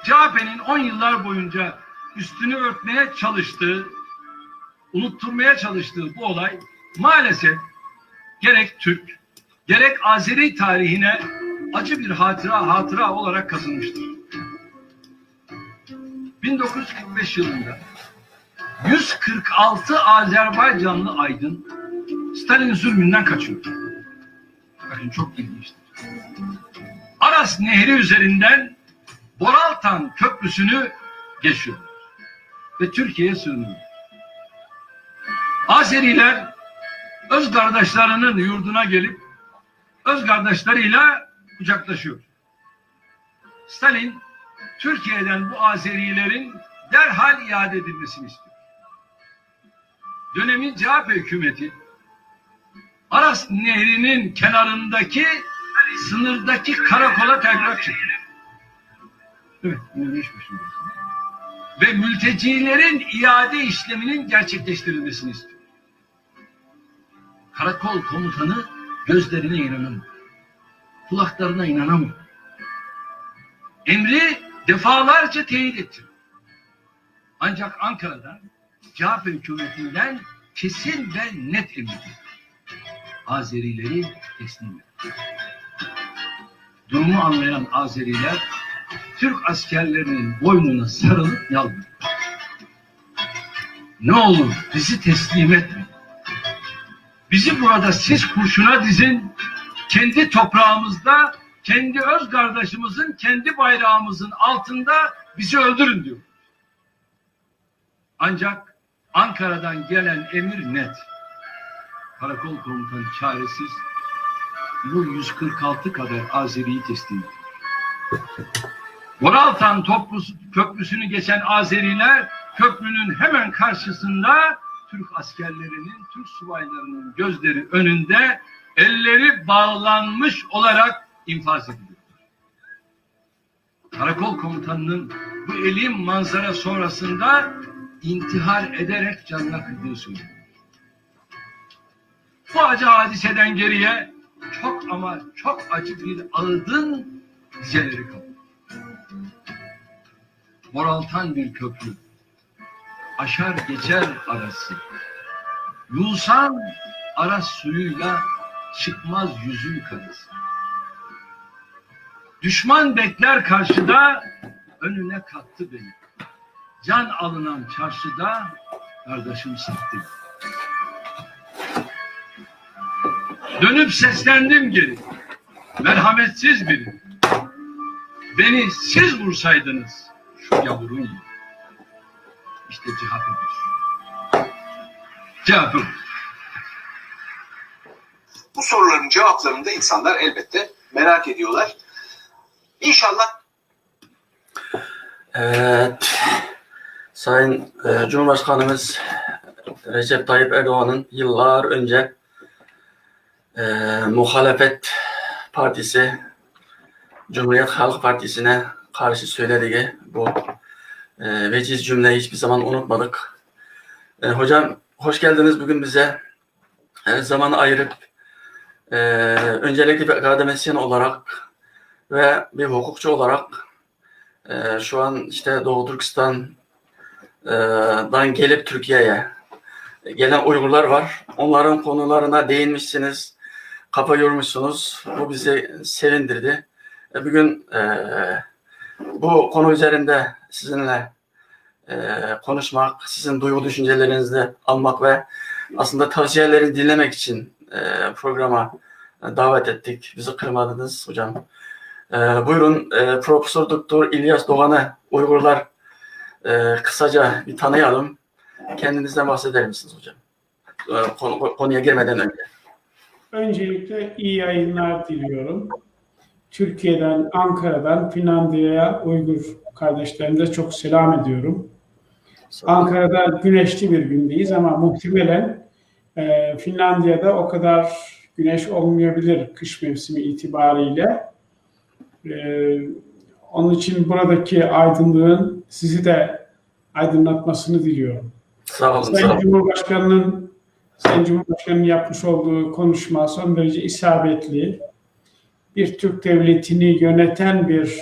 CHP'nin 10 yıllar boyunca üstünü örtmeye çalıştığı, unutturmaya çalıştığı bu olay maalesef gerek Türk, gerek Azeri tarihine acı bir hatıra olarak kazınmıştır. 1945 yılında 146 Azerbaycanlı aydın Stalin zulmünden kaçıyor. Bakın çok ilginçtir. Aras Nehri üzerinden Boraltan Köprüsü'nü geçiyor ve Türkiye'ye sığınıyor. Azeriler öz kardeşlerinin yurduna gelip öz kardeşleriyle kucaklaşıyor. Stalin Türkiye'den bu Azerilerin derhal iade edilmesini istiyor. Dönemin CHP hükümeti Aras Nehri'nin kenarındaki sınırdaki karakola telgraf çekiyor. Evet, ve mültecilerin iade işleminin gerçekleştirilmesini istiyor. Karakol komutanı gözlerine inanamıyor. Kulaklarına inanamıyor. Emri defalarca teyit etti. Ancak Ankara'dan, CHP hükümetinden kesin ve net emir. Azerileri teslim etti. Durumu anlayan Azeriler Türk askerlerinin boynuna sarılıp yalvardı. Ne olur bizi teslim etmeyin. Bizi burada siz kurşuna dizin, kendi toprağımızda, kendi öz kardeşimizin, kendi bayrağımızın altında bizi öldürün diyor. Ancak Ankara'dan gelen emir net. Karakol komutanı çaresiz bu 146 kadar Azeri'yi teslim ediyor. Boraltan Köprüsü'nü geçen Azeriler köprünün hemen karşısında Türk askerlerinin, Türk subaylarının gözleri önünde elleri bağlanmış olarak infaz ediliyor. Karakol komutanının bu elim manzara sonrasında intihar ederek canına kıydığı söyleniyor. Bu acı hadiseden geriye çok ama çok acı bir ağıdın dizeleri kaldı. Boraltan bir köprü, aşar geçer arası. Yulsan Aras suyuyla çıkmaz yüzün karısı. Düşman bekler karşıda, önüne kattı beni. Can alınan çarşıda kardeşim sattı. Dönüp seslendim geri. Merhametsiz biri. Beni siz vursaydınız şu yavurun gibi. İşte CHP'dir. CHP. Bu soruların cevaplarını da insanlar elbette merak ediyorlar. İnşallah. Evet. Sayın Cumhurbaşkanımız Recep Tayyip Erdoğan'ın yıllar önce muhalefet partisi Cumhuriyet Halk Partisi'ne karşı söylediği bu veciz cümleyi hiçbir zaman unutmadık. Hocam hoş geldiniz bugün bize. Zaman ayırıp öncelikle bir akademisyen olarak ve bir hukukçu olarak şu an işte Doğu Türkistan'dan gelip Türkiye'ye gelen Uygurlar var. Onların konularına değinmişsiniz, kafa yormuşsunuz. Bu bizi sevindirdi. Bugün bu konu üzerinde sizinle konuşmak, sizin duygu düşüncelerinizi almak ve aslında tavsiyeleri dinlemek için programa davet ettik. Bizi kırmadınız hocam. Buyurun Profesör Doktor İlyas Doğan'ı Uygurlar kısaca bir tanıyalım. Kendinizden bahseder misiniz hocam? Konuya girmeden önce. Öncelikle iyi yayınlar diliyorum. Türkiye'den, Ankara'dan Finlandiya'ya Uygur kardeşlerimize çok selam ediyorum. Ankara'da güneşli bir gündeyiz ama muhtemelen Finlandiya'da o kadar güneş olmayabilir kış mevsimi itibariyle. Onun için buradaki aydınlığın sizi de aydınlatmasını diliyorum. Sağ olun. Sayın Cumhurbaşkanı'nın yapmış olduğu konuşma son derece isabetli. Bir Türk devletini yöneten bir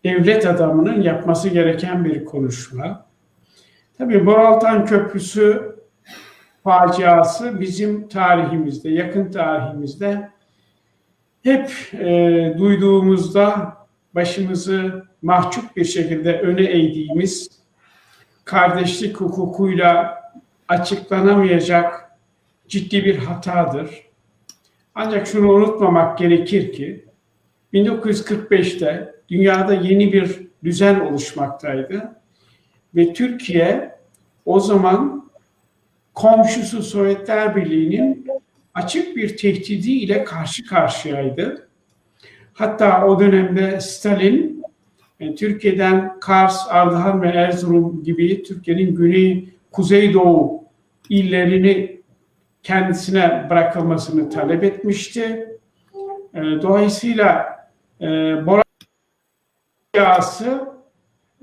devlet adamının yapması gereken bir konuşma. Tabii Boraltan Köprüsü faciası bizim tarihimizde, yakın tarihimizde hep duyduğumuzda başımızı mahcup bir şekilde öne eğdiğimiz, kardeşlik hukukuyla açıklanamayacak ciddi bir hatadır. Ancak şunu unutmamak gerekir ki 1945'te dünyada yeni bir düzen oluşmaktaydı ve Türkiye o zaman komşusu Sovyetler Birliği'nin açık bir tehdidiyle karşı karşıyaydı. Hatta o dönemde Stalin Türkiye'den Kars, Ardahan ve Erzurum gibi Türkiye'nin güney, kuzeydoğu illerini kendisine bırakılmasını talep etmişti. Dolayısıyla Bora yağısı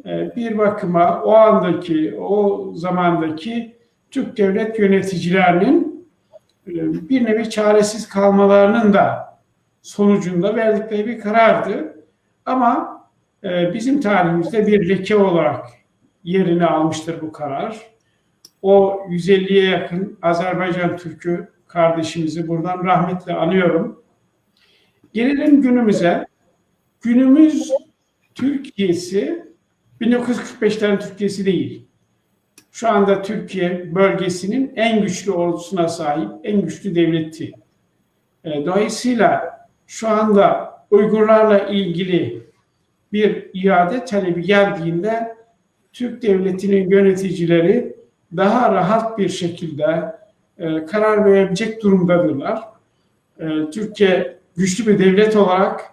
bir bakıma o andaki, o zamandaki Türk devlet yöneticilerinin bir nevi çaresiz kalmalarının da sonucunda verdikleri bir karardı. Ama bizim tarihimizde bir leke olarak yerini almıştır bu karar. O 150'ye yakın Azerbaycan Türk'ü kardeşimizi buradan rahmetle anıyorum. Gelelim günümüze. Günümüz Türkiye'si 1945'lerin Türkiye'si değil. Şu anda Türkiye bölgesinin en güçlü ordusuna sahip, en güçlü devleti. Dolayısıyla şu anda Uygurlarla ilgili bir iade talebi geldiğinde Türk devletinin yöneticileri daha rahat bir şekilde karar verebilecek durumdadırlar. Türkiye güçlü bir devlet olarak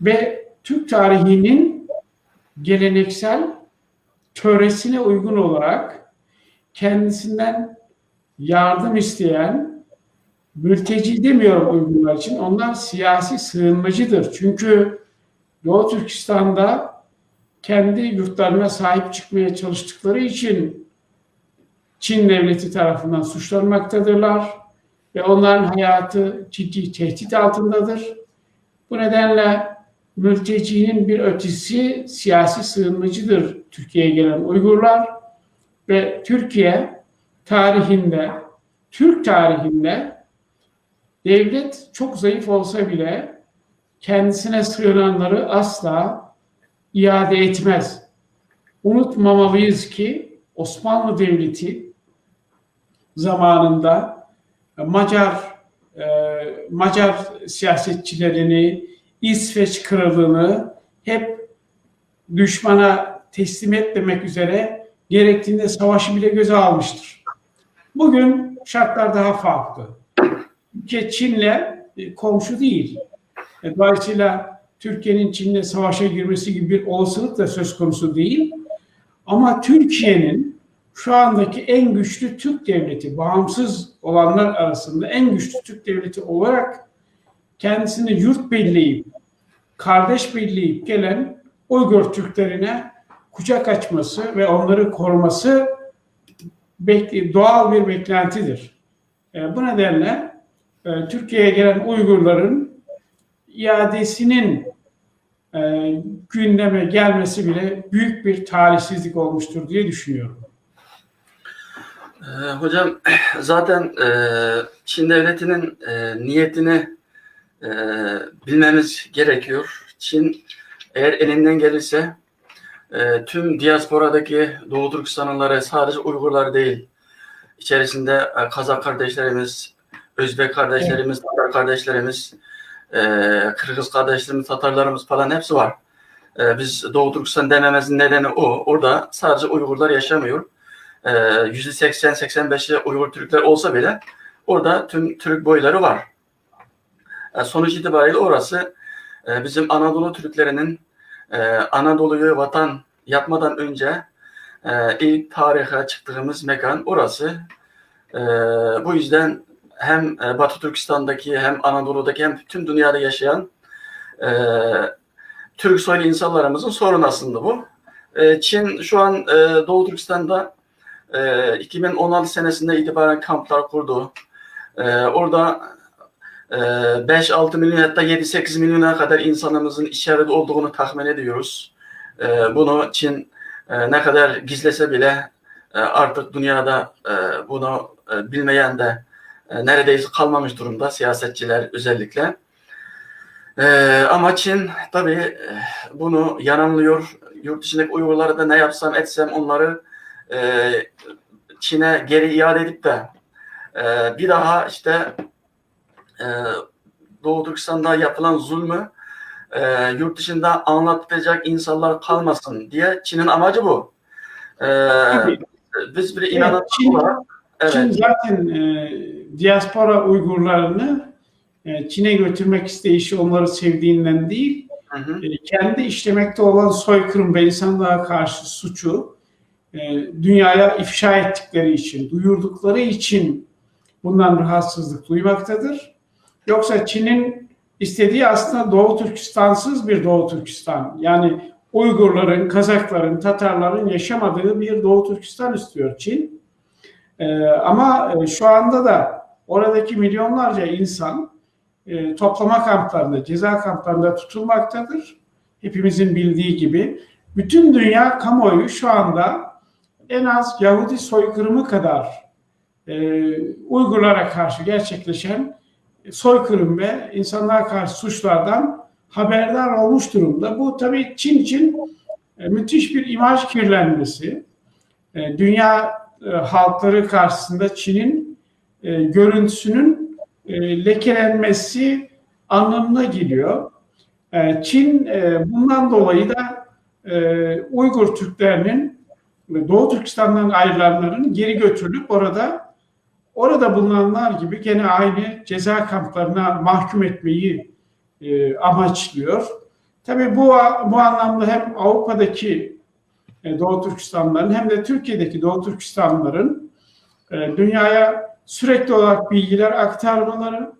ve Türk tarihinin geleneksel töresine uygun olarak kendisinden yardım isteyen, mülteci demiyorum Uygurlar için, onlar siyasi sığınmacıdır. Çünkü Doğu Türkistan'da kendi yurtlarına sahip çıkmaya çalıştıkları için Çin devleti tarafından suçlanmaktadırlar ve onların hayatı ciddi tehdit altındadır. Bu nedenle mültecinin bir ötesi siyasi sığınmacıdır Türkiye'ye gelen Uygurlar ve Türkiye tarihinde, Türk tarihinde devlet çok zayıf olsa bile kendisine sığınanları asla iade etmez. Unutmamalıyız ki Osmanlı Devleti zamanında Macar siyasetçilerini, İsveç Krallığını hep düşmana teslim etmemek üzere gerektiğinde savaşı bile göze almıştır. Bugün şartlar daha farklı. Türkiye Çin'le komşu değil. Dolayısıyla Türkiye'nin Çin'le savaşa girmesi gibi bir olasılık da söz konusu değil. Ama Türkiye'nin şu andaki en güçlü Türk devleti, bağımsız olanlar arasında en güçlü Türk devleti olarak kendisini yurt belleyip, kardeş belleyip gelen Uygur Türklerine kucak açması ve onları koruması doğal bir beklentidir. Bu nedenle Türkiye'ye gelen Uygurların iadesinin gündeme gelmesi bile büyük bir talihsizlik olmuştur diye düşünüyorum. Hocam zaten Çin devletinin niyetini bilmemiz gerekiyor. Çin eğer elinden gelirse tüm diasporadaki Doğu Türkistanlıları, sadece Uygurlar değil, içerisinde Kazak kardeşlerimiz, Özbek kardeşlerimiz, Tatar kardeşlerimiz, Kırgız kardeşlerimiz, Tatarlarımız falan hepsi var. Biz Doğu Türkistan dememizin nedeni o. Orada sadece Uygurlar yaşamıyor. %80-85'i Uygur Türkler olsa bile orada tüm Türk boyları var. Sonuç itibariyle orası bizim Anadolu Türklerinin Anadolu'yu vatan yapmadan önce ilk tarihe çıktığımız mekan orası. Bu yüzden hem Batı Türkistan'daki hem Anadolu'daki hem tüm dünyada yaşayan Türk soylu insanlarımızın sorunu aslında bu. Çin şu an Doğu Türkistan'da 2016 senesinde itibaren kamplar kurdu. Orada 5-6 milyon hatta 7-8 milyona kadar insanımızın içeride olduğunu tahmin ediyoruz. Bunu Çin ne kadar gizlese bile artık dünyada bunu bilmeyen de neredeyse kalmamış durumda, siyasetçiler özellikle. Ama Çin tabii bunu yalanlıyor. Yurt dışındaki Uygurlara da ne yapsam etsem onları Çin'e geri iade edip de bir daha işte Doğu Türkistan'da yapılan zulmü yurt dışında anlatacak insanlar kalmasın diye Çin'in amacı bu. Biz bir inanalım. Çin zaten diaspora Uygurlarını Çin'e götürmek isteyişi onları sevdiğinden değil, kendi işlemekte olan soykırım ve insanlığa karşı suçu dünyaya ifşa ettikleri için, duyurdukları için bundan rahatsızlık duymaktadır. Yoksa Çin'in istediği aslında Doğu Türkistan'sız bir Doğu Türkistan. Yani Uygurların, Kazakların, Tatarların yaşamadığı bir Doğu Türkistan istiyor Çin. Ama şu anda da oradaki milyonlarca insan toplama kamplarında, ceza kamplarında tutulmaktadır. Hepimizin bildiği gibi. Bütün dünya kamuoyu şu anda en az Yahudi soykırımı kadar Uygurlara karşı gerçekleşen soykırım ve insanlığa karşı suçlardan haberdar olmuş durumda. Bu tabii Çin için müthiş bir imaj kirlenmesi. Dünya halkları karşısında Çin'in görüntüsünün lekelenmesi anlamına geliyor. Çin bundan dolayı da Uygur Türklerinin Doğu Türkistan'dan ayrılanların geri götürülüp orada bulunanlar gibi gene aynı ceza kamplarına mahkum etmeyi amaçlıyor. Tabii bu anlamda hem Avrupa'daki Doğu Türkistanlıların hem de Türkiye'deki Doğu Türkistanlıların dünyaya sürekli olarak bilgiler aktarmaları,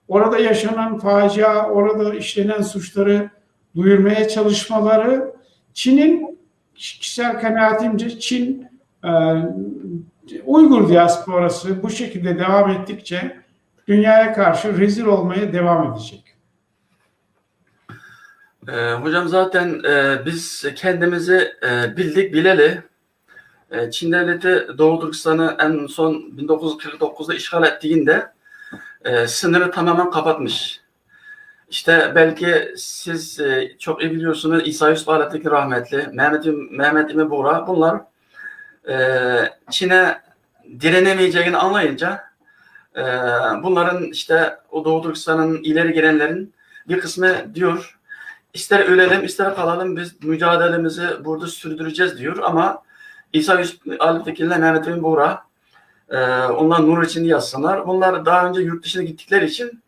orada yaşanan facia, orada işlenen suçları duyurmaya çalışmaları, Çin'in kişisel kanaatimce Çin Uygur diasporası bu şekilde devam ettikçe dünyaya karşı rezil olmaya devam edecek. Hocam zaten biz kendimizi bildik bileli Çin devleti Doğu Türkistan'ı en son 1949'da işgal ettiğinde sınırı tamamen kapatmış. İşte belki siz çok iyi biliyorsunuz İsa Yusuf Alettin'in rahmetli, Mehmet İmi Buğra, bunlar Çin'e direnemeyeceğini anlayınca bunların işte o Doğu Türkistan'ın ileri gelenlerin bir kısmı diyor ister ölelim ister kalalım biz mücadelemizi burada sürdüreceğiz diyor ama İsa Yusuf Alettin'le Mehmet İmi Buğra onlar nur için yazsınlar. Bunlar daha önce yurt dışına gittikleri için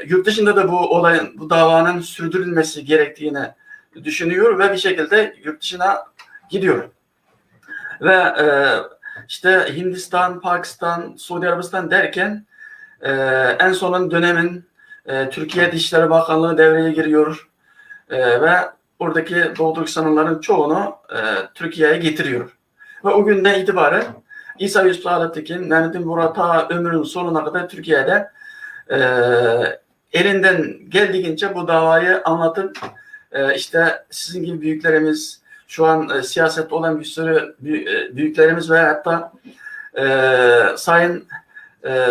yurt dışında da bu davanın sürdürülmesi gerektiğini düşünüyor ve bir şekilde yurt dışına gidiyor. Ve işte Hindistan, Pakistan, Suudi Arabistan derken en sonun dönemin Türkiye Dışişleri Bakanlığı devreye giriyor ve oradaki Doğu Türkistanlıların çoğunu Türkiye'ye getiriyor. Ve o günden itibaren İsa Yusuf Alettin, Mehmet İmi Buğra ta ömrünün sonuna kadar Türkiye'de elinden geldiğince bu davayı anlatıp işte sizin gibi büyüklerimiz, şu an siyasette olan bir sürü büyüklerimiz ve hatta Sayın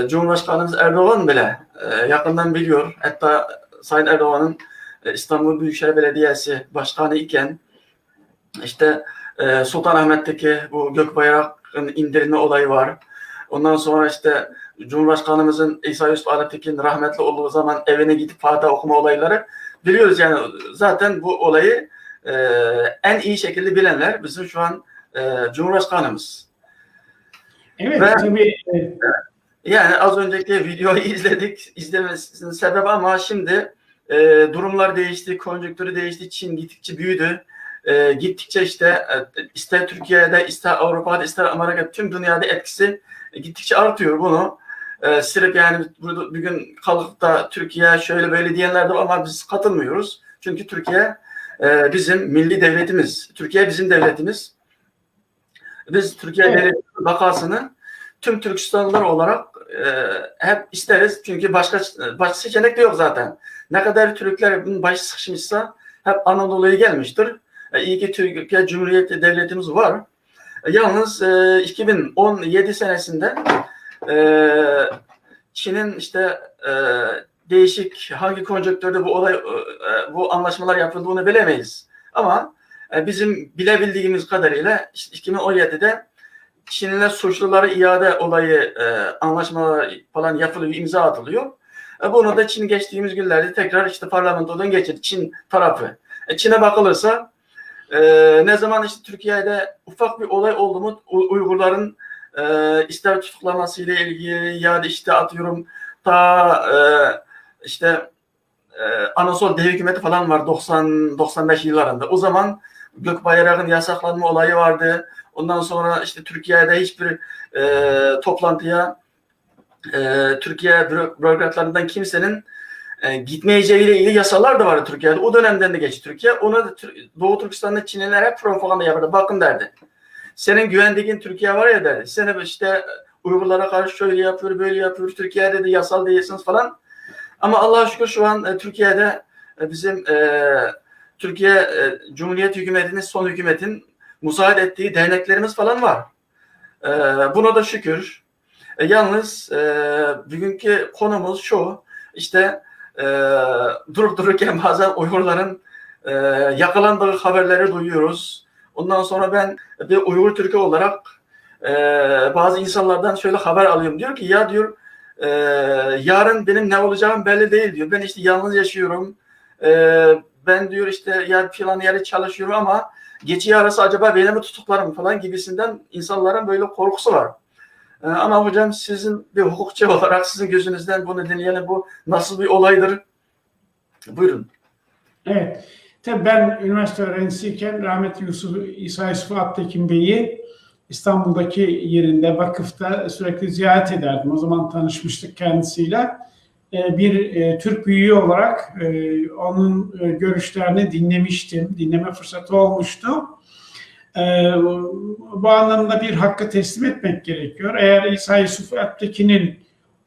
Cumhurbaşkanımız Erdoğan bile yakından biliyor. Hatta Sayın Erdoğan'ın İstanbul Büyükşehir Belediyesi Başkanı iken işte Sultanahmet'teki bu Gökbayrak'ın indirilme olayı var. Ondan sonra işte Cumhurbaşkanımızın İsa Yusuf Alettin rahmetli olduğu zaman evine gidip Fatiha okuma olayları biliyoruz yani zaten bu olayı en iyi şekilde bilenler bizim şu an Cumhurbaşkanımız. Evet, ve, tabii. Yani az önceki videoyu izlemesinin sebebi ama şimdi durumlar değişti, konjonktürü değişti, Çin gittikçe büyüdü. Gittikçe işte ister Türkiye'de, ister Avrupa'da, ister Amerika'da tüm dünyada etkisi gittikçe artıyor bunu. Sırf yani burada bir gün kalıp da Türkiye şöyle böyle diyenler de var ama biz katılmıyoruz. Çünkü Türkiye bizim milli devletimiz. Türkiye bizim devletimiz. Biz Türkiye devleti vakasını tüm Türkistanlılar olarak hep isteriz. Çünkü başka seçenek de yok zaten. Ne kadar Türkler bunun başı sıkışmışsa hep Anadolu'ya gelmiştir. İyi ki Türkiye Cumhuriyeti Devletimiz var. Yalnız 2017 senesinde Çin'in işte değişik hangi konjonktürde bu anlaşmalar yapıldığını bilemeyiz. Ama bizim bilebildiğimiz kadarıyla işte 2017'de Çin'le suçluları iade olayı anlaşmalar falan yapılıyor, imza atılıyor. Bunu da Çin geçtiğimiz günlerde tekrar işte parlamentodan geçirdi. Çin tarafı. Çin'e bakılırsa ne zaman işte Türkiye'de ufak bir olay oldu mu Uygurların ister tutuklamasıyla ilgili ya da işte atıyorum işte Anasol Dev hükümeti falan var 90-95 yıllarında. O zaman Gök Bayrak'ın yasaklanma olayı vardı. Ondan sonra işte Türkiye'de hiçbir toplantıya Türkiye bürokratlarından kimsenin gitmeyeceğiyle ilgili yasalar da vardı Türkiye'de. O dönemden de geçti Türkiye. Ona da Doğu Türkistan'da Çinliler hep propaganda yapardı. Bakın derdi. Senin güvendiğin Türkiye var ya derdi. Seni işte Uygurlara karşı şöyle yapıyor, böyle yapıyor. Türkiye'de de yasal değilsiniz falan. Ama Allah'a şükür şu an Türkiye'de bizim Türkiye Cumhuriyet Hükümeti'nin son hükümetin müsaade ettiği derneklerimiz falan var. Buna da şükür. Yalnız bugünkü konumuz şu. İşte durup dururken bazen Uygurların yakalandığı haberleri duyuyoruz. Ondan sonra ben bir Uygur Türk'ü olarak bazı insanlardan şöyle haber alıyorum. Diyor ki ya diyor yarın benim ne olacağım belli değil diyor. Ben işte yalnız yaşıyorum. Ben diyor işte ya filan yere çalışıyorum ama gece yarısı acaba beni mi tutuklarım falan gibisinden insanların böyle korkusu var. Ama hocam sizin bir hukukçu olarak sizin gözünüzden bunu dinleyelim. Bu nasıl bir olaydır? Buyurun. Evet. Tabii ben üniversite öğrencisiyken rahmetli İsa Yusuf Alptekin Bey'i İstanbul'daki yerinde, vakıfta sürekli ziyaret ederdim. O zaman tanışmıştık kendisiyle. Bir Türk büyüğü olarak onun görüşlerini dinlemiştim. Dinleme fırsatı olmuştu. Bu anlamda bir hakkı teslim etmek gerekiyor. Eğer İsa Yusuf Alptekin'in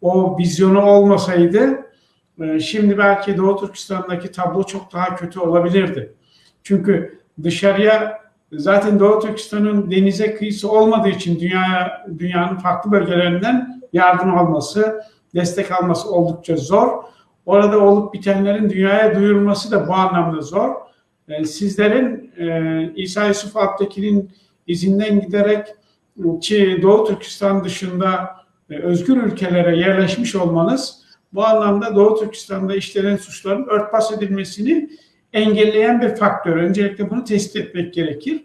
o vizyonu olmasaydı şimdi belki Doğu Türkistan'daki tablo çok daha kötü olabilirdi. Çünkü dışarıya zaten Doğu Türkistan'ın denize kıyısı olmadığı için dünyanın farklı bölgelerinden yardım alması, destek alması oldukça zor. Orada olup bitenlerin dünyaya duyurulması da bu anlamda zor. Sizlerin İsa Yusuf Alptekin'in izinden giderek Doğu Türkistan dışında özgür ülkelere yerleşmiş olmanız bu anlamda Doğu Türkistan'da işlenen suçların örtbas edilmesini engelleyen bir faktör. Öncelikle bunu tespit etmek gerekir.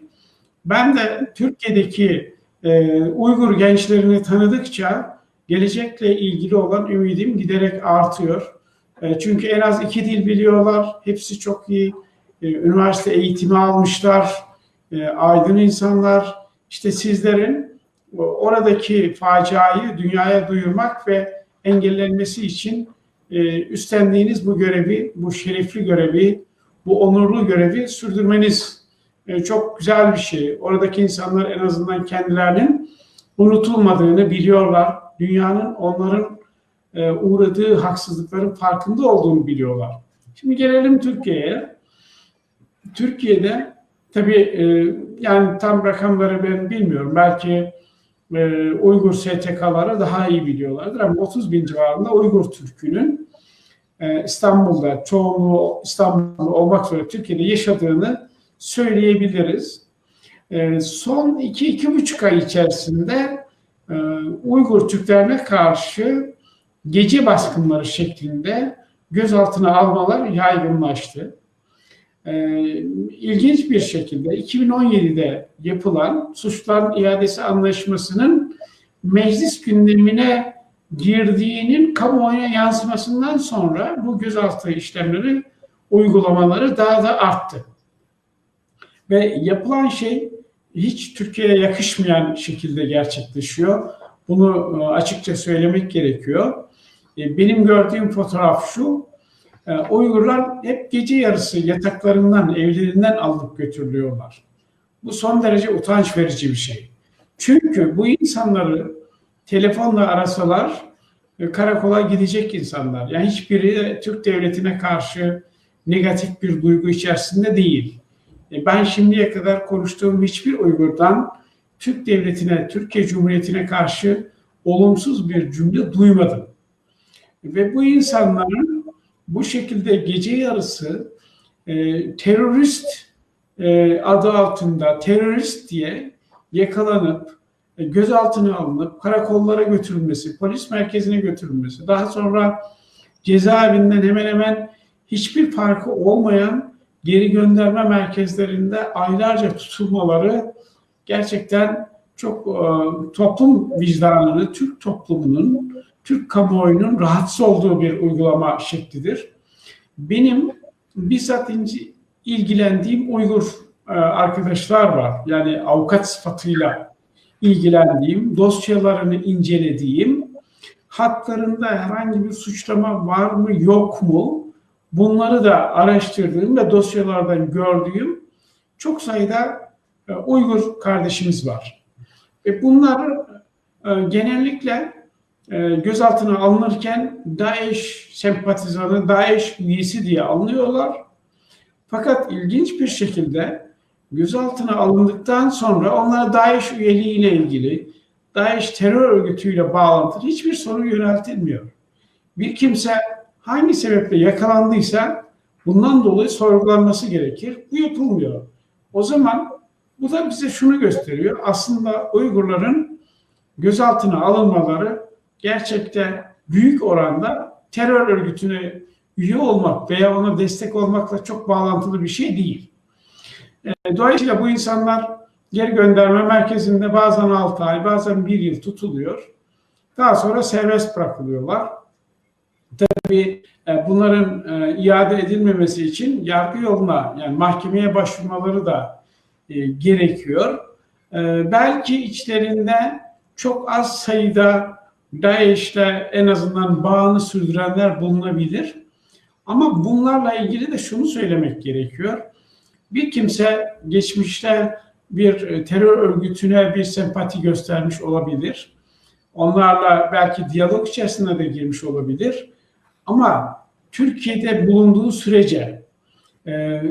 Ben de Türkiye'deki Uygur gençlerini tanıdıkça gelecekle ilgili olan ümidim giderek artıyor. Çünkü en az 2 dil biliyorlar. Hepsi çok iyi. Üniversite eğitimi almışlar. Aydın insanlar. İşte sizlerin oradaki faciayı dünyaya duyurmak ve engellenmesi için üstlendiğiniz bu görevi, bu şerefli görevi, bu onurlu görevi sürdürmeniz çok güzel bir şey. Oradaki insanlar en azından kendilerinin unutulmadığını biliyorlar. Dünyanın onların uğradığı haksızlıkların farkında olduğunu biliyorlar. Şimdi gelelim Türkiye'ye. Türkiye'de tabii yani tam rakamları ben bilmiyorum. Belki Uygur STK'ları daha iyi biliyorlardır ama 30 bin civarında Uygur Türk'ünün İstanbul'da, çoğunluğu İstanbul'da olmak üzere Türkiye'de yaşadığını söyleyebiliriz. Son 2-2,5 ay içerisinde Uygur Türklerine karşı gece baskınları şeklinde gözaltına almalar yaygınlaştı. İlginç bir şekilde 2017'de yapılan suçların iadesi anlaşmasının meclis gündemine girdiğinin kamuoyuna yansımasından sonra bu gözaltı işlemleri, uygulamaları daha da arttı. Ve yapılan şey hiç Türkiye'ye yakışmayan şekilde gerçekleşiyor. Bunu açıkça söylemek gerekiyor. Benim gördüğüm fotoğraf şu, Uygurlar hep gece yarısı yataklarından, evlerinden alıp götürülüyorlar. Bu son derece utanç verici bir şey. Çünkü bu insanları telefonla arasalar karakola gidecek insanlar. Yani hiçbiri Türk devletine karşı negatif bir duygu içerisinde değil. Ben şimdiye kadar konuştuğum hiçbir Uygur'dan Türk Devleti'ne, Türkiye Cumhuriyeti'ne karşı olumsuz bir cümle duymadım. Ve bu insanların bu şekilde gece yarısı terörist adı altında terörist diye yakalanıp gözaltına alınıp karakollara götürülmesi, polis merkezine götürülmesi, daha sonra cezaevinden hemen hemen hiçbir farkı olmayan geri gönderme merkezlerinde aylarca tutulmaları gerçekten çok toplum vicdanını, Türk toplumunun, Türk kamuoyunun rahatsız olduğu bir uygulama şeklidir. Benim bizzat ilgilendiğim Uygur arkadaşlar var. Yani avukat sıfatıyla ilgilendiğim, dosyalarını incelediğim, haklarında herhangi bir suçlama var mı yok mu bunları da araştırdığım ve dosyalardan gördüğüm çok sayıda Uygur kardeşimiz var. Bunlar genellikle gözaltına alınırken DAEŞ sempatizanı, DAEŞ üyesi diye alınıyorlar. Fakat ilginç bir şekilde gözaltına alındıktan sonra onlara DAEŞ üyeliğiyle ilgili, DAEŞ terör örgütüyle bağlantılı hiçbir soru yöneltilmiyor. Bir kimse hangi sebeple yakalandıysa bundan dolayı sorgulanması gerekir. Bu yapılmıyor. O zaman bu da bize şunu gösteriyor. Aslında Uygurların gözaltına alınmaları gerçekten büyük oranda terör örgütüne üye olmak veya ona destek olmakla çok bağlantılı bir şey değil. Dolayısıyla bu insanlar geri gönderme merkezinde bazen 6 ay, bazen 1 yıl tutuluyor. Daha sonra serbest bırakılıyorlar. Tabii bunların iade edilmemesi için yargı yoluna, yani mahkemeye başvurmaları da gerekiyor. Belki içlerinde çok az sayıda DAEŞ'le en azından bağını sürdürenler bulunabilir. Ama bunlarla ilgili de şunu söylemek gerekiyor. Bir kimse geçmişte bir terör örgütüne bir sempati göstermiş olabilir. Onlarla belki diyalog içerisine de girmiş olabilir. Ama Türkiye'de bulunduğu sürece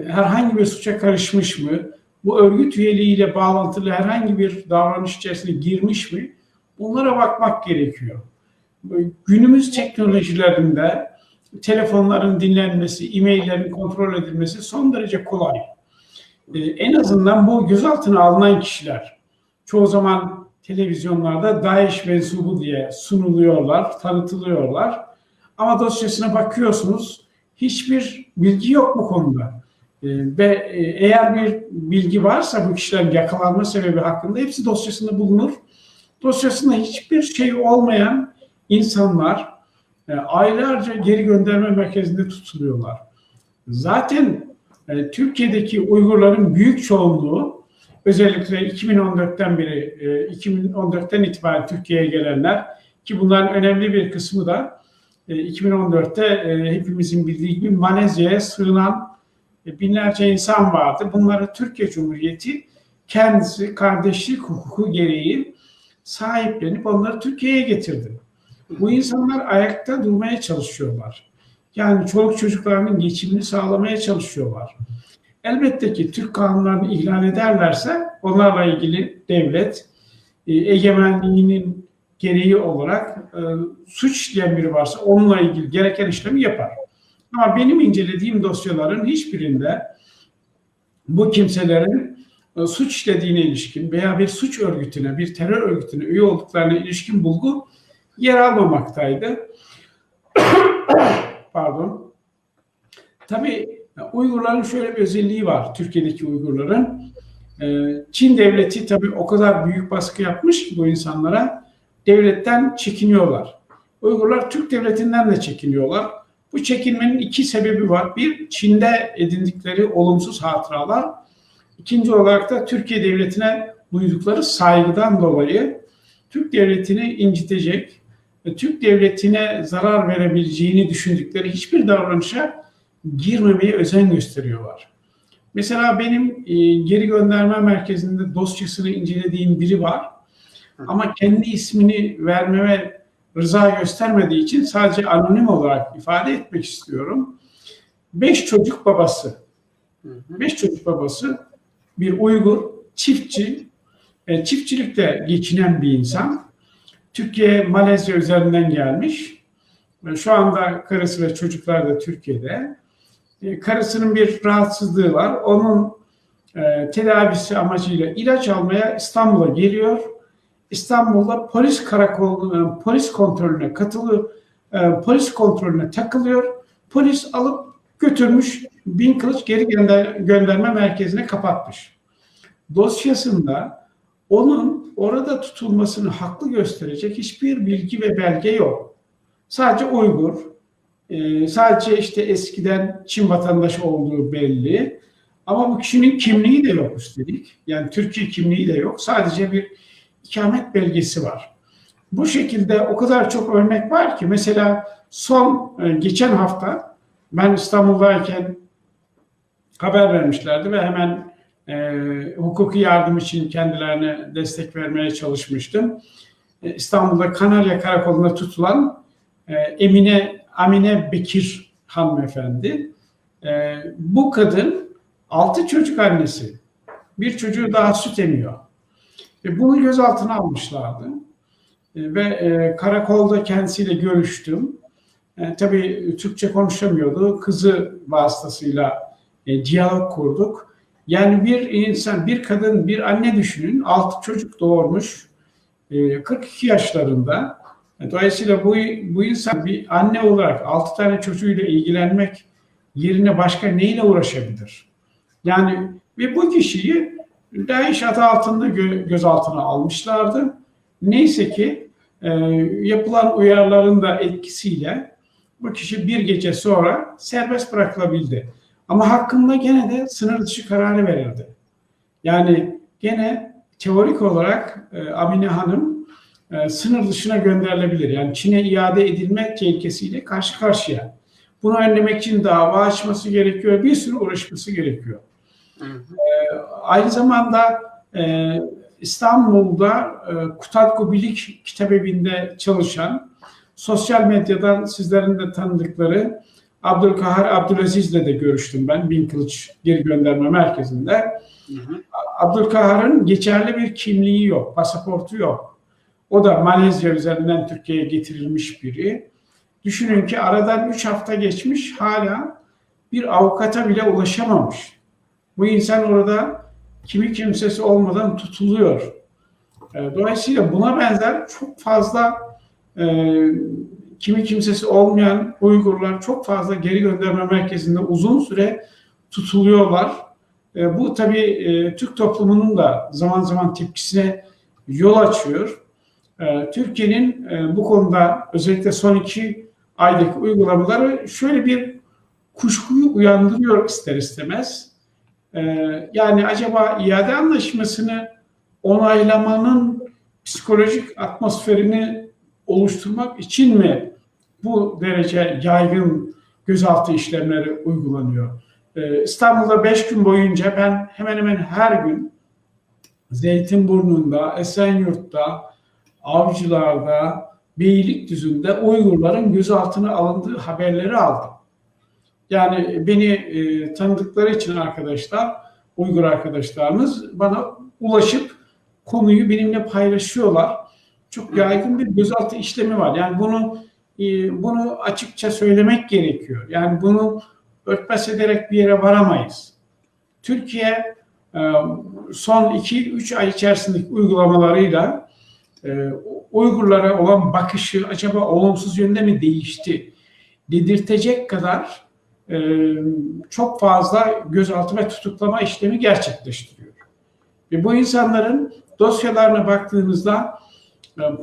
herhangi bir suça karışmış mı, bu örgüt üyeliğiyle bağlantılı herhangi bir davranış içerisine girmiş mi, bunlara bakmak gerekiyor. Günümüz teknolojilerinde telefonların dinlenmesi, e-maillerin kontrol edilmesi son derece kolay. En azından bu gözaltına alınan kişiler çoğu zaman televizyonlarda DAEŞ mensubu diye sunuluyorlar, tanıtılıyorlar. Ama dosyasına bakıyorsunuz, hiçbir bilgi yok bu konuda. Ve eğer bir bilgi varsa bu kişilerin yakalanma sebebi hakkında hepsi dosyasında bulunur. Dosyasında hiçbir şey olmayan insanlar aylarca geri gönderme merkezinde tutuluyorlar. Zaten Türkiye'deki Uygurların büyük çoğunluğu, özellikle 2014'ten itibaren Türkiye'ye gelenler, ki bunların önemli bir kısmı da 2014'te hepimizin bildiği gibi Malezya'ya sığınan binlerce insan vardı. Bunları Türkiye Cumhuriyeti kendisi kardeşlik hukuku gereği sahiplenip onları Türkiye'ye getirdi. Bu insanlar ayakta durmaya çalışıyorlar. Yani çoluk çocuklarının geçimini sağlamaya çalışıyorlar. Elbette ki Türk kanunlarını ihlal ederlerse onlarla ilgili devlet egemenliğinin gereği olarak suç işleyen biri varsa onunla ilgili gereken işlemi yapar. Ama benim incelediğim dosyaların hiçbirinde bu kimselerin suç işlediğine ilişkin veya bir suç örgütüne, bir terör örgütüne üye olduklarına ilişkin bulgu yer almamaktaydı. Pardon. Tabii Uygurların şöyle bir özelliği var, Türkiye'deki Uygurların. Çin devleti tabii o kadar büyük baskı yapmış ki bu insanlara, devletten çekiniyorlar. Uygurlar Türk devletinden de çekiniyorlar. Bu çekinmenin iki sebebi var. Bir, Çin'de edindikleri olumsuz hatıralar. İkinci olarak da Türkiye devletine duydukları saygıdan dolayı Türk devletini incitecek, Türk devletine zarar verebileceğini düşündükleri hiçbir davranışa girmemeye özen gösteriyorlar. Mesela benim geri gönderme merkezinde dosyasını incelediğim biri var. Ama kendi ismini vermeme rıza göstermediği için sadece anonim olarak ifade etmek istiyorum. 5 çocuk babası. 5 çocuk babası, bir Uygur, çiftçi, çiftçilikte geçinen bir insan. Türkiye, Malezya üzerinden gelmiş. Şu anda karısı ve çocuklar da Türkiye'de. Karısının bir rahatsızlığı var. Onun tedavisi amacıyla ilaç almaya İstanbul'a geliyor. İstanbul'da polis kontrolüne polis kontrolüne takılıyor. Polis alıp götürmüş, Bin Kılıç geri gönderme merkezine kapatmış. Dosyasında onun orada tutulmasını haklı gösterecek hiçbir bilgi ve belge yok. Sadece Uygur, sadece işte eskiden Çin vatandaşı olduğu belli. Ama bu kişinin kimliği de yok üstelik. Yani Türkiye kimliği de yok. Sadece bir ikamet belgesi var. Bu şekilde o kadar çok örnek var ki, mesela geçen hafta ben İstanbul'dayken haber vermişlerdi ve hemen hukuki yardım için kendilerine destek vermeye çalışmıştım. İstanbul'da Kanarya Karakolu'nda tutulan Amine Bekir hanımefendi. Bu kadın 6 çocuk annesi. Bir çocuğu daha süt emiyor. Bunu gözaltına almışlardı. Ve karakolda kendisiyle görüştüm. Tabii Türkçe konuşamıyordu. Kızı vasıtasıyla diyalog kurduk. Yani bir insan, bir kadın, bir anne düşünün. 6 çocuk doğurmuş. 42 yaşlarında. Dolayısıyla bu insan bir anne olarak 6 tane çocuğuyla ilgilenmek yerine başka neyle uğraşabilir? Yani ve bu kişiyi DAEŞ adı altında gözaltına almışlardı. Neyse ki yapılan uyarıların da etkisiyle bu kişi bir gece sonra serbest bırakılabildi. Ama hakkında gene de sınır dışı kararı verildi. Yani gene teorik olarak Amine Hanım sınır dışına gönderilebilir. Yani Çin'e iade edilme tehlikesiyle karşı karşıya. Bunu önlemek için dava açması gerekiyor. Bir sürü uğraşması gerekiyor. Aynı zamanda İstanbul'da Kutadgu Bilik Kitabevi'nde çalışan, sosyal medyadan sizlerin de tanıdıkları Abdülkahar Abdülaziz'le de görüştüm ben Bin Kılıç geri gönderme merkezinde. Abdülkahar'ın geçerli bir kimliği yok, pasaportu yok. O da Malezya üzerinden Türkiye'ye getirilmiş biri. Düşünün ki aradan 3 hafta geçmiş, hala bir avukata bile ulaşamamış. Bu insan orada kimi kimsesi olmadan tutuluyor. Dolayısıyla buna benzer çok fazla kimi kimsesi olmayan Uygurlar çok fazla geri gönderme merkezinde uzun süre tutuluyorlar. Bu tabii Türk toplumunun da zaman zaman tepkisine yol açıyor. Türkiye'nin bu konuda özellikle son 2 aydaki uygulamaları şöyle bir kuşkuyu uyandırıyor ister istemez. Yani acaba iade anlaşmasını onaylamanın psikolojik atmosferini oluşturmak için mi bu derece yaygın gözaltı işlemleri uygulanıyor? İstanbul'da 5 gün boyunca ben hemen hemen her gün Zeytinburnu'nda, Esenyurt'ta, Avcılar'da, Beylikdüzü'nde Uygurların gözaltına alındığı haberleri aldım. Yani beni tanıdıkları için arkadaşlar, Uygur arkadaşlarımız bana ulaşıp konuyu benimle paylaşıyorlar. Çok yaygın bir gözaltı işlemi var. Yani bunu açıkça söylemek gerekiyor. Yani bunu örtbas ederek bir yere varamayız. Türkiye son 2-3 ay içerisindeki uygulamalarıyla Uygurlara olan bakışı acaba olumsuz yönde mi değişti dedirtecek kadar çok fazla gözaltı ve tutuklama işlemi gerçekleştiriyor. Ve bu insanların dosyalarına baktığınızda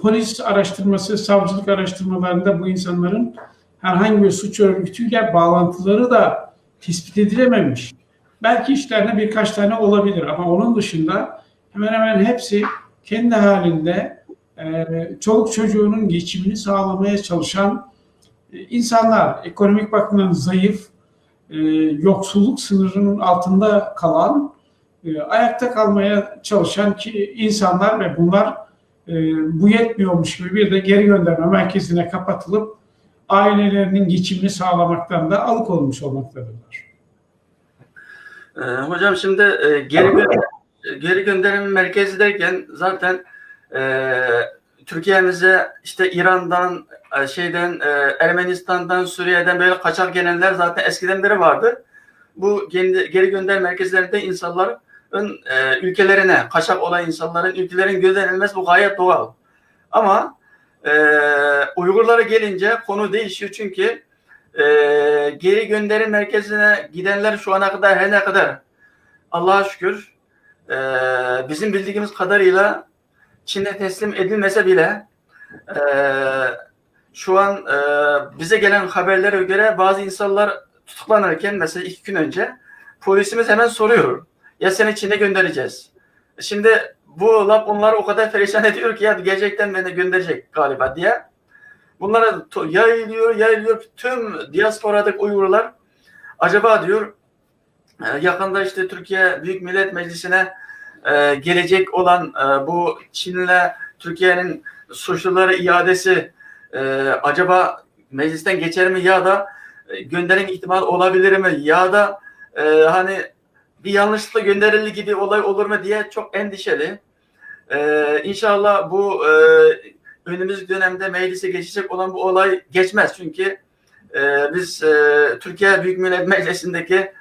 polis araştırması, savcılık araştırmalarında bu insanların herhangi bir suç örgütüyle bağlantıları da tespit edilememiş. Belki işlerine birkaç tane olabilir ama onun dışında hemen hemen hepsi kendi halinde çoluk çocuğunun geçimini sağlamaya çalışan insanlar, ekonomik bakımdan zayıf, yoksulluk sınırının altında kalan, ayakta kalmaya çalışan insanlar ve bunlar bu yetmiyormuş gibi bir de geri gönderme merkezine kapatılıp ailelerinin geçimini sağlamaktan da alıkonmuş olmaktadırlar. Hocam şimdi geri gönderim merkezi derken zaten Türkiye'mize işte İran'dan, Ermenistan'dan, Suriye'den böyle kaçak gelenler zaten eskiden beri vardı. Bu geri gönderim merkezlerinde insanların ülkelerine, kaçak olan insanların ülkelerin gönderilmesi bu gayet doğal. Ama Uygurlara gelince konu değişiyor çünkü geri gönderim merkezine gidenler şu ana kadar her ne kadar Allah'a şükür bizim bildiğimiz kadarıyla Çin'e teslim edilmese bile şu an bize gelen haberlere göre bazı insanlar tutuklanırken mesela 2 gün önce polisimiz hemen soruyor. Ya seni Çin'e göndereceğiz. Şimdi bu laf onları o kadar perişan ediyor ki ya gerçekten beni gönderecek galiba diye. Bunlara yayılıyor. Tüm diasporadaki Uygurlar acaba diyor yakında işte Türkiye Büyük Millet Meclisi'ne gelecek olan bu Çin'le Türkiye'nin suçluları iadesi acaba meclisten geçer mi ya da gönderim ihtimali olabilir mi ya da hani bir yanlışlıkla gönderildi gibi olay olur mu diye çok endişeli. İnşallah bu önümüzdeki dönemde meclise geçecek olan bu olay geçmez. Çünkü biz Türkiye Büyük Millet Meclisi'ndeki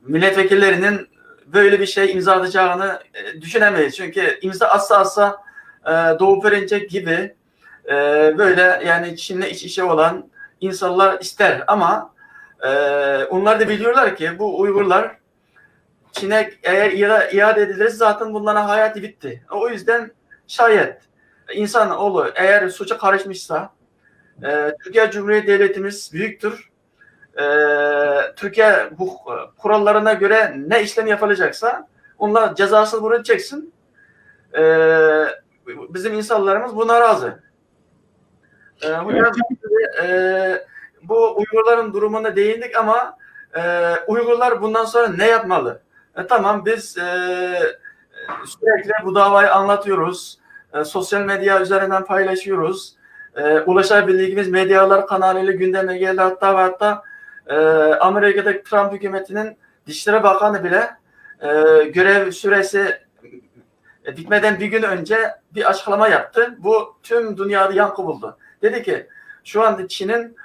milletvekillerinin böyle bir şey imza atacağını düşünemeyiz. Çünkü imza atsa Doğu Perinçek gibi böyle yani Çin'le iç içe olan insanlar ister ama onlar da biliyorlar ki bu Uygurlar Çin'e eğer iade edilirse zaten bunların hayatı bitti. O yüzden şayet insanoğlu eğer suça karışmışsa Türkiye Cumhuriyeti Devletimiz büyüktür. Türkiye kurallarına göre ne işlem yapılacaksa onlar cezasını bunu çeksin. Bizim insanlarımız buna razı. Hocam bu Uygurların durumuna değindik ama Uygurlar bundan sonra ne yapmalı? Tamam biz sürekli bu davayı anlatıyoruz. Sosyal medya üzerinden paylaşıyoruz. Ulaşabildiğimiz medyalar kanalıyla gündeme geldi. Hatta Amerika'daki Trump hükümetinin Dışişleri Bakanı bile görev süresi bitmeden bir gün önce bir açıklama yaptı. Bu tüm dünyada yankı buldu. Dedi ki şu anda Çin'in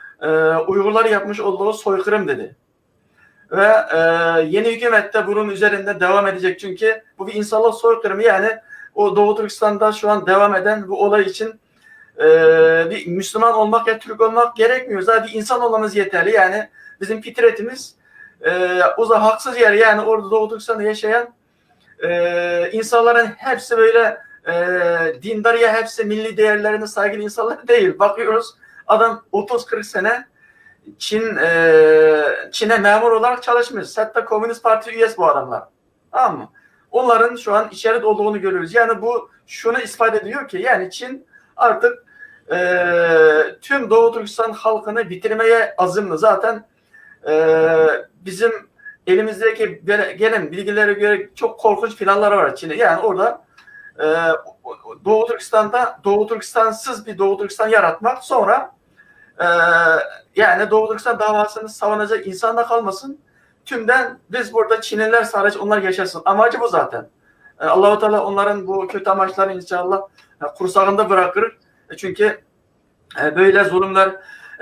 Uygurlar yapmış olduğu soykırım dedi. Ve yeni hükümet de bunun üzerinde devam edecek. Çünkü bu bir insanlık soykırımı yani o Doğu Türkistan'da şu an devam eden bu olay için bir Müslüman olmak ya Türk olmak gerekmiyor. Zaten bir insan olmamız yeterli. Yani bizim fitretimiz haksız yer yani orada Doğu Türkistan'da yaşayan insanların hepsi böyle dindar ya hepsi milli değerlerine saygılı insanlar değil. Bakıyoruz adam 30-40 sene Çin'e memur olarak çalışmış. Hatta Komünist Parti üyesi bu adamlar. Tamam mı? Onların şu an içeride olduğunu görüyoruz. Yani bu şunu ispat ediyor ki yani Çin artık tüm Doğu Türkistan halkını bitirmeye azimli. Zaten bizim elimizdeki gelen bilgilere göre çok korkunç planlar var Çin'e. Yani orada Doğu Türkistan'sız bir Doğu Türkistan yaratmak sonra yani Doğu Türkistan davasını savunacak insan da kalmasın. Tümden biz burada Çinliler sadece onlar yaşasın. Amacı bu zaten. Allah-u Teala onların bu kötü amaçlarını inşallah kursağında bırakır. Çünkü böyle zulümler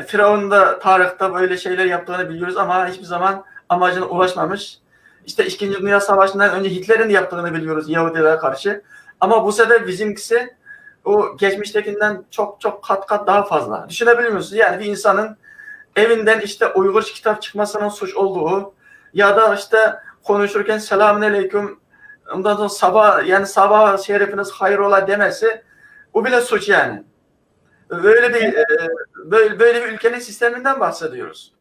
Firavun da tarihte böyle şeyler yaptığını biliyoruz ama hiçbir zaman amacına ulaşmamış. İşte 2. Dünya Savaşı'ndan önce Hitler'in yaptığını biliyoruz Yahudilere karşı. Ama bu sefer bizimkisi o geçmiştekinden çok kat daha fazla. Düşünebiliyor musunuz? Yani bir insanın evinden işte Uygur kitap çıkmasının suç olduğu ya da işte konuşurken selamünaleyküm ondan sonra sabah şerefiniz hayrola demesi bu bile suç yani. Böyle bir ülkenin sisteminden bahsediyoruz.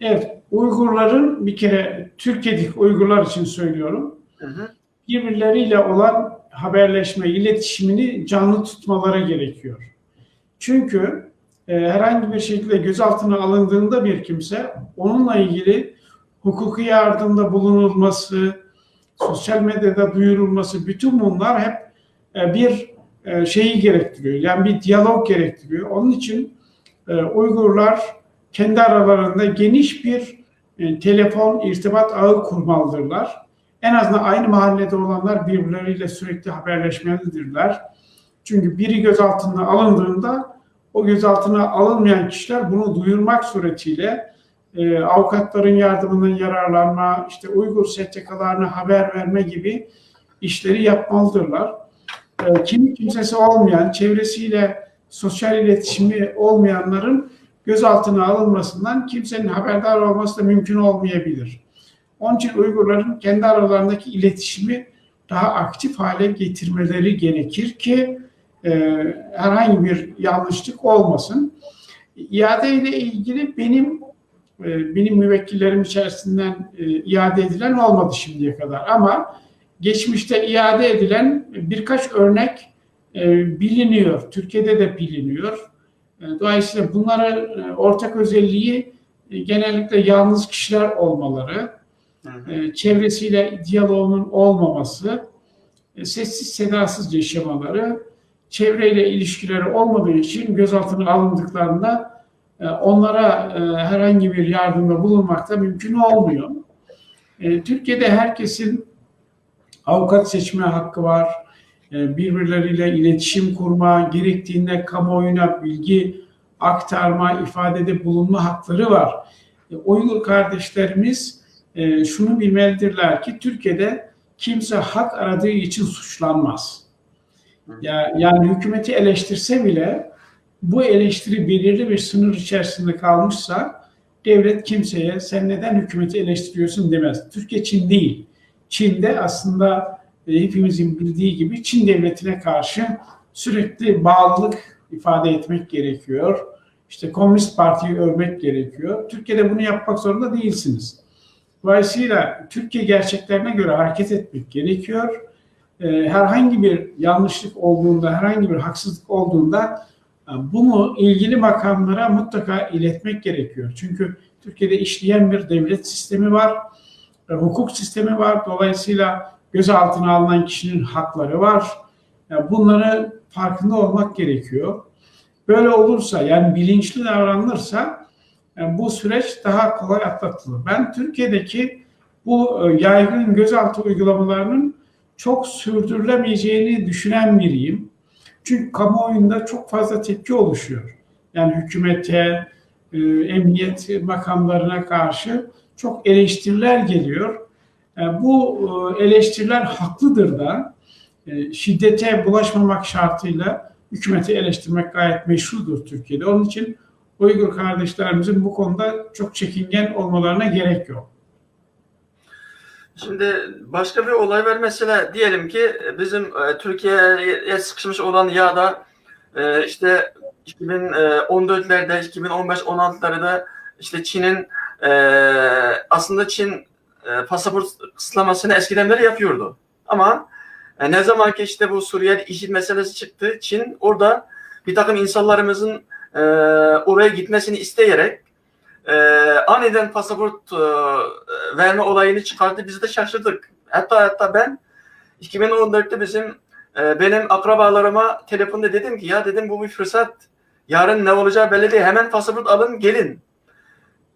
Evet, Uygurların bir kere Türkiye'deki Uygurlar için söylüyorum. Birbirleriyle olan haberleşme, iletişimini canlı tutmaları gerekiyor. Çünkü herhangi bir şekilde gözaltına alındığında bir kimse onunla ilgili hukuki yardımda bulunulması, sosyal medyada duyurulması bütün bunlar hep bir şeyi gerektiriyor. Yani bir diyalog gerektiriyor. Onun için Uygurlar kendi aralarında geniş bir telefon, irtibat ağı kurmalıdırlar. En azından aynı mahallede olanlar birbirleriyle sürekli haberleşmelidirler. Çünkü biri gözaltına alındığında o gözaltına alınmayan kişiler bunu duyurmak suretiyle avukatların yardımından yararlanma, işte Uygur STK'larına haber verme gibi işleri yapmalıdırlar. Kimsesi olmayan, çevresiyle sosyal iletişimi olmayanların gözaltına alınmasından kimsenin haberdar olması da mümkün olmayabilir. Onun için Uygurların kendi aralarındaki iletişimi daha aktif hale getirmeleri gerekir ki herhangi bir yanlışlık olmasın. İade ile ilgili benim müvekkillerim içerisinden iade edilen olmadı şimdiye kadar, ama geçmişte iade edilen birkaç örnek biliniyor. Türkiye'de de biliniyor. Dolayısıyla bunların ortak özelliği genellikle yalnız kişiler olmaları, çevresiyle diyaloğunun olmaması, sessiz sedasız yaşamaları, çevreyle ilişkileri olmadığı için gözaltına alındıklarında onlara herhangi bir yardımda bulunmak da mümkün olmuyor. Türkiye'de herkesin avukat seçme hakkı var, birbirleriyle iletişim kurma, gerektiğinde kamuoyuna bilgi aktarma, ifadede bulunma hakları var. Uygur kardeşlerimiz şunu bilmelidirler ki Türkiye'de kimse hak aradığı için suçlanmaz. Yani hükümeti eleştirse bile bu eleştiri belirli bir sınır içerisinde kalmışsa devlet kimseye sen neden hükümeti eleştiriyorsun demez. Türkiye Çin değil. Çin'de aslında hepimizin bildiği gibi Çin devletine karşı sürekli bağlılık ifade etmek gerekiyor. İşte Komünist Parti'yi övmek gerekiyor. Türkiye'de bunu yapmak zorunda değilsiniz. Dolayısıyla Türkiye gerçeklerine göre hareket etmek gerekiyor. Herhangi bir yanlışlık olduğunda, herhangi bir haksızlık olduğunda bunu ilgili makamlara mutlaka iletmek gerekiyor. Çünkü Türkiye'de işleyen bir devlet sistemi var, hukuk sistemi var. Dolayısıyla gözaltına alınan kişinin hakları var. Bunların farkında olmak gerekiyor. Böyle olursa, yani bilinçli davranılırsa bu süreç daha kolay atlatılır. Ben Türkiye'deki bu yaygın gözaltı uygulamalarının çok sürdürülemeyeceğini düşünen biriyim. Çünkü kamuoyunda çok fazla tepki oluşuyor. Yani hükümete, emniyet makamlarına karşı çok eleştiriler geliyor. Bu eleştiriler haklıdır da şiddete bulaşmamak şartıyla hükümeti eleştirmek gayet meşrudur Türkiye'de. Onun için Uygur kardeşlerimizin bu konuda çok çekingen olmalarına gerek yok. Şimdi başka bir olay var. Mesela diyelim ki bizim Türkiye'ye sıkışmış olan yağda işte 2014'lerde, 2015-16'larda işte Çin'in aslında Çin pasaport kısıtlamasını eskiden beri yapıyordu. Ama ne zaman ki işte bu Suriye'de IŞİD meselesi çıktı, Çin orada bir takım insanlarımızın oraya gitmesini isteyerek aniden pasaport verme olayını çıkardı. Biz de şaşırdık. Hatta ben 2014'te benim akrabalarıma telefonda dedim ki ya dedim bu bir fırsat. Yarın ne olacağı belli değil. Hemen pasaport alın gelin.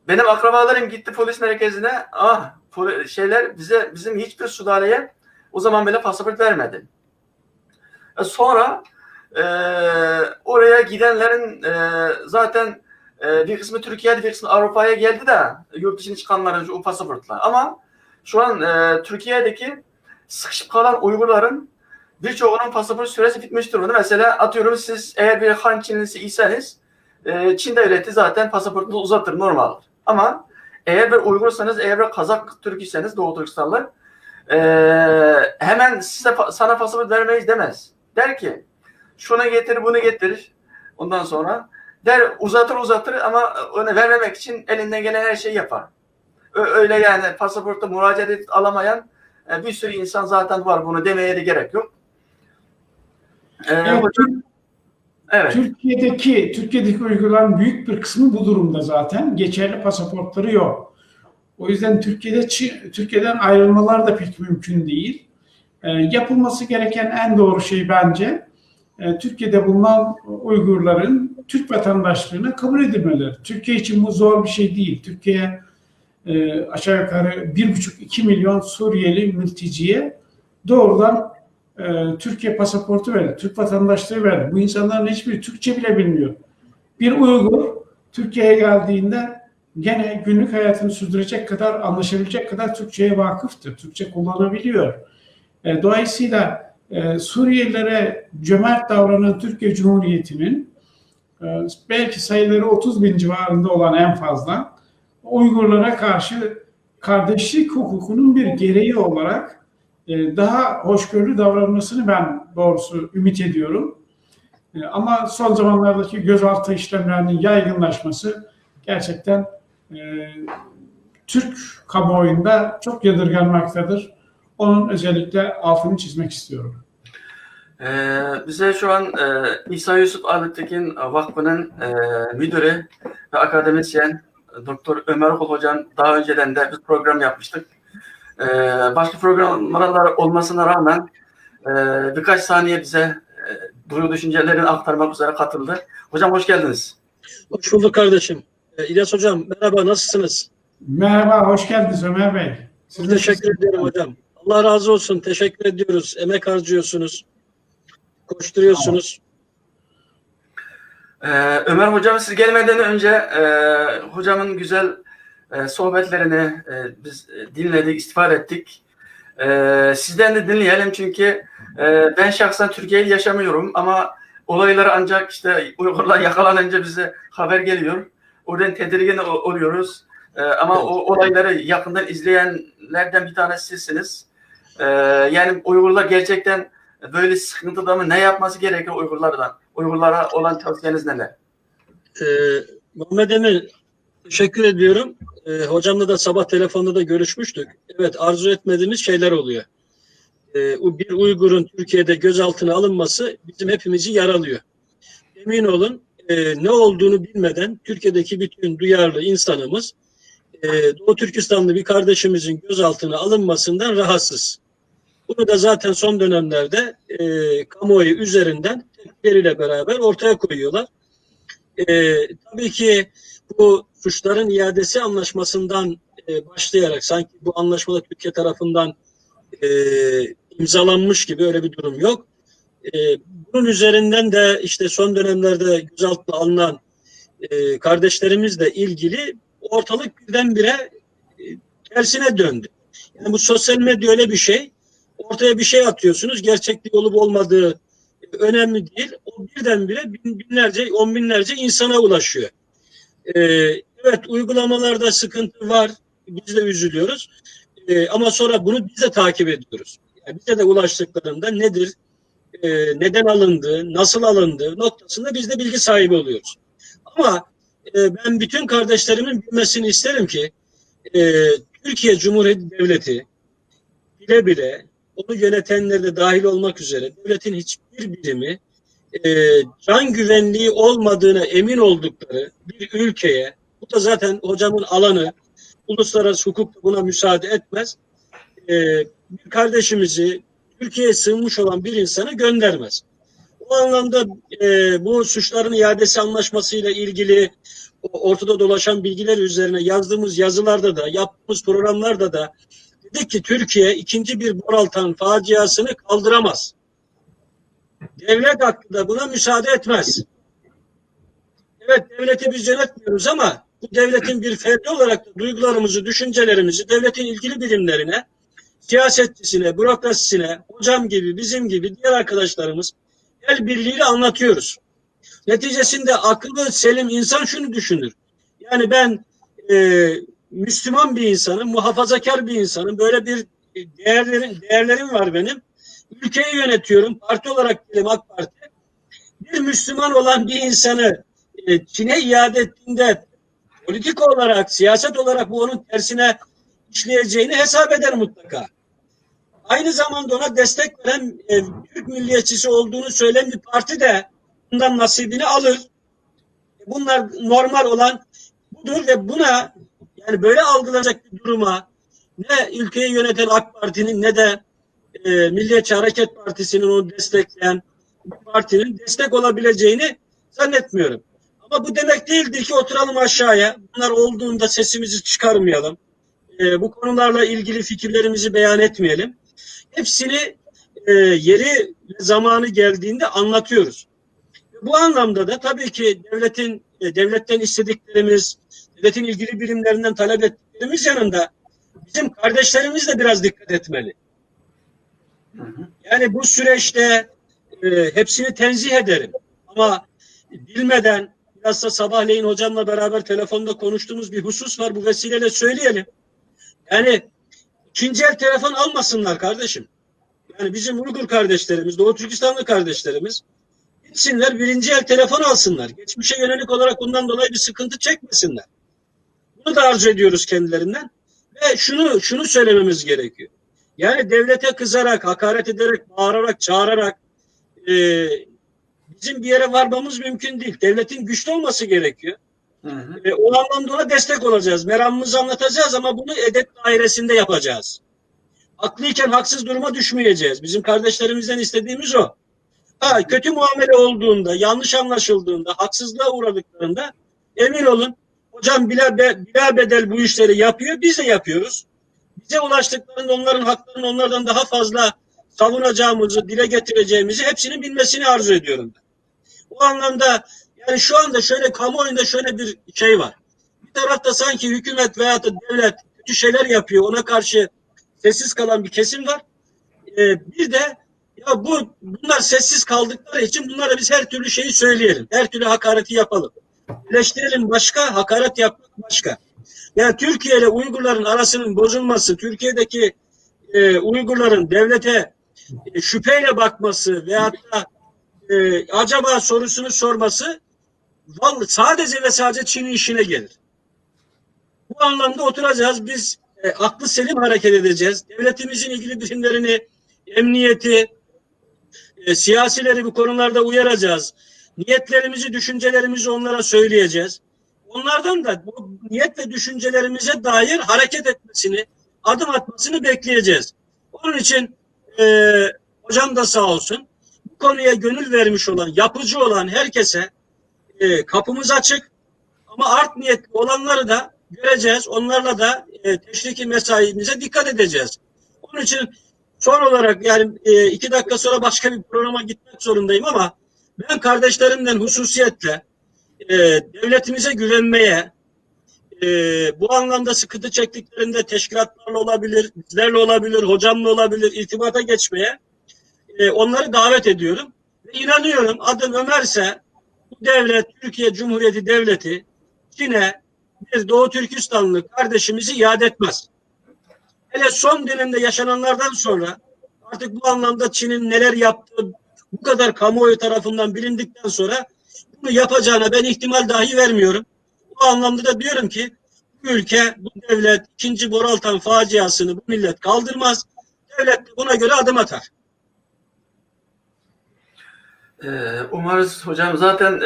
Benim akrabalarım gitti polis merkezine. Bizim hiçbir sülaleye o zaman bile pasaport vermedi. Sonra oraya gidenlerin zaten bir kısmı Türkiye'de, bir kısmı Avrupa'ya geldi de yurt dışına çıkanların o pasaportla. Ama şu an Türkiye'deki sıkışıp kalan Uygurların birçoğunun pasaport süresi bitmiş durumda. Mesela atıyorum siz eğer bir Han Çinlisi iseniz Çin devleti zaten pasaportunuzu uzatır normal. Ama eğer bir Uygursanız, eğer bir Kazak Türk iseniz Doğu Türkistanlı hemen sana pasaport vermeyiz demez. Der ki şunu getir bunu getir. Ondan sonra der uzatır ama onu vermemek için elinden gelen her şeyi yapar. Öyle yani pasaporta müracaat alamayan bir sürü insan zaten var. Bunu demeye de gerek yok. Evet. Türkiye'deki Uygurların büyük bir kısmı bu durumda zaten. Geçerli pasaportları yok. O yüzden Türkiye'den ayrılmalar da pek mümkün değil. Yapılması gereken en doğru şey bence Türkiye'de bulunan Uygurların Türk vatandaşlığına kabul edilmeleri. Türkiye için bu zor bir şey değil. Türkiye aşağı yukarı 1,5-2 milyon Suriyeli mülteciye doğrudan Türkiye pasaportu verdi, Türk vatandaşlığı verdi. Bu insanların hiçbiri Türkçe bile bilmiyor. Bir Uygur Türkiye'ye geldiğinde gene günlük hayatını sürdürecek kadar, anlaşabilecek kadar Türkçe'ye vakıftır. Türkçe kullanabiliyor. Dolayısıyla Suriyelilere cömert davranan Türkiye Cumhuriyeti'nin belki sayıları 30 bin civarında olan en fazla Uygurlara karşı kardeşlik hukukunun bir gereği olarak daha hoşgörülü davranmasını ben doğrusu ümit ediyorum. Ama son zamanlardaki gözaltı işlemlerinin yaygınlaşması gerçekten Türk kamuoyunda çok yadırganmaktadır. Onun özellikle altını çizmek istiyorum. Bize şu an İsa Yusuf Alptekin Vakfı'nın müdürü ve akademisyen Doktor Ömer Okul Hocam daha önceden de bir program yapmıştık. Başka programlar olmasına rağmen birkaç saniye bize duygu düşüncelerini aktarmak üzere katıldı. Hocam hoş geldiniz. Hoş bulduk kardeşim. İlyas Hocam merhaba, nasılsınız? Merhaba, hoş geldiniz Ömer Bey. Siz teşekkür ediyorum hocam. Allah razı olsun. Teşekkür ediyoruz. Emek harcıyorsunuz. Koşturuyorsunuz. Ömer Hocam siz gelmeden önce hocamın güzel sohbetlerini biz dinledik, istifade ettik. Sizden de dinleyelim çünkü ben şahsen Türkiye'yi yaşamıyorum ama olayları ancak işte Uygurlar yakalanınca bize haber geliyor. Oradan tedirgin oluyoruz. Ama o olayları yakından izleyenlerden bir tanesi sizsiniz. Yani Uygurlar gerçekten böyle sıkıntıda mı? Ne yapması gerekiyor Uygurlardan? Uygurlara olan tavsiyeniz neler? Muhammed Emin, teşekkür ediyorum. Hocamla da sabah telefonda da görüşmüştük. Evet, arzu etmediğimiz şeyler oluyor. Bir Uygur'un Türkiye'de gözaltına alınması bizim hepimizi yaralıyor. Emin olun ne olduğunu bilmeden Türkiye'deki bütün duyarlı insanımız Doğu Türkistanlı bir kardeşimizin gözaltına alınmasından rahatsız. Bunu da zaten son dönemlerde kamuoyu üzerinden tepkileriyle beraber ortaya koyuyorlar. Tabii ki bu suçların iadesi anlaşmasından başlayarak sanki bu anlaşmada Türkiye tarafından imzalanmış gibi öyle bir durum yok. Bunun üzerinden de işte son dönemlerde gözaltına alınan kardeşlerimizle ilgili ortalık birdenbire tersine döndü. Yani bu sosyal medya öyle bir şey. Ortaya bir şey atıyorsunuz. Gerçekliği olup olmadığı önemli değil. O birdenbire binlerce, on binlerce insana ulaşıyor. Evet, uygulamalarda sıkıntı var. Biz de üzülüyoruz. Ama sonra bunu biz de takip ediyoruz. Yani bize de ulaştıklarında nedir, neden alındı, nasıl alındı noktasında biz de bilgi sahibi oluyoruz. Ama ben bütün kardeşlerimin bilmesini isterim ki Türkiye Cumhuriyeti Devleti bile bile onu yönetenler de dahil olmak üzere devletin hiçbir birimi can güvenliği olmadığına emin oldukları bir ülkeye, bu da zaten hocamın alanı, uluslararası hukuk buna müsaade etmez, bir kardeşimizi Türkiye'ye sığınmış olan bir insanı göndermez. O anlamda bu suçların iadesi anlaşmasıyla ilgili ortada dolaşan bilgiler üzerine yazdığımız yazılarda da, yaptığımız programlarda da dedik ki Türkiye ikinci bir Boraltan faciasını kaldıramaz. Devlet hakkı da buna müsaade etmez. Evet, devleti biz yönetmiyoruz ama bu devletin bir ferdi olarak da duygularımızı, düşüncelerimizi devletin ilgili birimlerine, siyasetçisine, bürokrasisine, hocam gibi, bizim gibi diğer arkadaşlarımız el birliğiyle anlatıyoruz. Neticesinde akıllı, selim insan şunu düşünür. Yani ben Müslüman bir insanım, muhafazakar bir insanım. Böyle bir değerlerim var benim. Ülkeyi yönetiyorum. Parti olarak diyelim AK Parti. Bir Müslüman olan bir insanı Çin'e iade ettiğinde politik olarak, siyaset olarak bu onun tersine işleyeceğini hesap eder mutlaka. Aynı zamanda ona destek veren Türk milliyetçisi olduğunu söyleyen bir parti de bundan nasibini alır. Bunlar normal olan budur ve buna, yani böyle algılanacak bir duruma ne ülkeyi yöneten AK Parti'nin ne de Milliyetçi Hareket Partisi'nin onu destekleyen partinin destek olabileceğini zannetmiyorum. Ama bu demek değildir ki oturalım aşağıya. Bunlar olduğunda sesimizi çıkarmayalım. bu konularla ilgili fikirlerimizi beyan etmeyelim. Hepsini yeri ve zamanı geldiğinde anlatıyoruz. Bu anlamda da tabii ki devletten istediklerimiz, devletin ilgili birimlerinden talep ettiklerimiz yanında bizim kardeşlerimiz de biraz dikkat etmeli. Yani bu süreçte hepsini tenzih ederim. Ama bilmeden, biraz da sabahleyin hocamla beraber telefonda konuştuğumuz bir husus var. Bu vesileyle söyleyelim. Yani ikinci el telefon almasınlar kardeşim. Yani bizim Uygur kardeşlerimiz, Doğu Türkistanlı kardeşlerimiz gitsinler birinci el telefon alsınlar. Geçmişe yönelik olarak bundan dolayı bir sıkıntı çekmesinler. Bunu da arzu ediyoruz kendilerinden. Ve şunu söylememiz gerekiyor. Yani devlete kızarak, hakaret ederek, bağırarak, çağırarak bizim bir yere varmamız mümkün değil. Devletin güçlü olması gerekiyor. O anlamda ona destek olacağız. Meramımızı anlatacağız ama bunu edep dairesinde yapacağız. Haklıyken haksız duruma düşmeyeceğiz. Bizim kardeşlerimizden istediğimiz o. Kötü muamele olduğunda, yanlış anlaşıldığında, haksızlığa uğradıklarında emin olun hocam bila bedel bu işleri yapıyor. Biz de yapıyoruz. Bize ulaştıklarında onların haklarını onlardan daha fazla savunacağımızı, dile getireceğimizi hepsinin bilmesini arzu ediyorum ben. Bu anlamda yani şu anda şöyle kamuoyunda şöyle bir şey var. Bir tarafta sanki hükümet veya da devlet kötü şeyler yapıyor. Ona karşı sessiz kalan bir kesim var. Bir de ya bunlar sessiz kaldıkları için bunlara biz her türlü şeyi söyleyelim. Her türlü hakareti yapalım. Eleştirelim başka, hakaret yapmak başka. Yani Türkiye ile Uygurların arasının bozulması, Türkiye'deki Uygurların devlete şüpheyle bakması veyahut da acaba sorusunu sorması sadece ve sadece Çin'in işine gelir. Bu anlamda oturacağız. Biz aklı selim hareket edeceğiz. Devletimizin ilgili birimlerini, emniyeti, siyasileri bu konularda uyaracağız. Niyetlerimizi, düşüncelerimizi onlara söyleyeceğiz. Onlardan da bu niyet ve düşüncelerimize dair hareket etmesini, adım atmasını bekleyeceğiz. Onun için hocam da sağ olsun bu konuya gönül vermiş olan, yapıcı olan herkese kapımız açık. Ama art niyetli olanları da göreceğiz. Onlarla da teşriki mesaimize dikkat edeceğiz. Onun için son olarak yani 2 dakika sonra başka bir programa gitmek zorundayım ama ben kardeşlerimden hususiyetle devletimize güvenmeye, bu anlamda sıkıntı çektiklerinde teşkilatlarla olabilir, bizlerle olabilir, hocamla olabilir, irtibata geçmeye onları davet ediyorum. Ve inanıyorum adım Ömer'se bu devlet, Türkiye Cumhuriyeti Devleti Çin'e bir Doğu Türkistanlı kardeşimizi iade etmez. Hele son dönemde yaşananlardan sonra artık bu anlamda Çin'in neler yaptığı bu kadar kamuoyu tarafından bilindikten sonra bunu yapacağına ben ihtimal dahi vermiyorum. Bu anlamda da diyorum ki bu ülke, bu devlet 2. Boraltan faciasını bu millet kaldırmaz. Devlet de buna göre adım atar. Umarız hocam zaten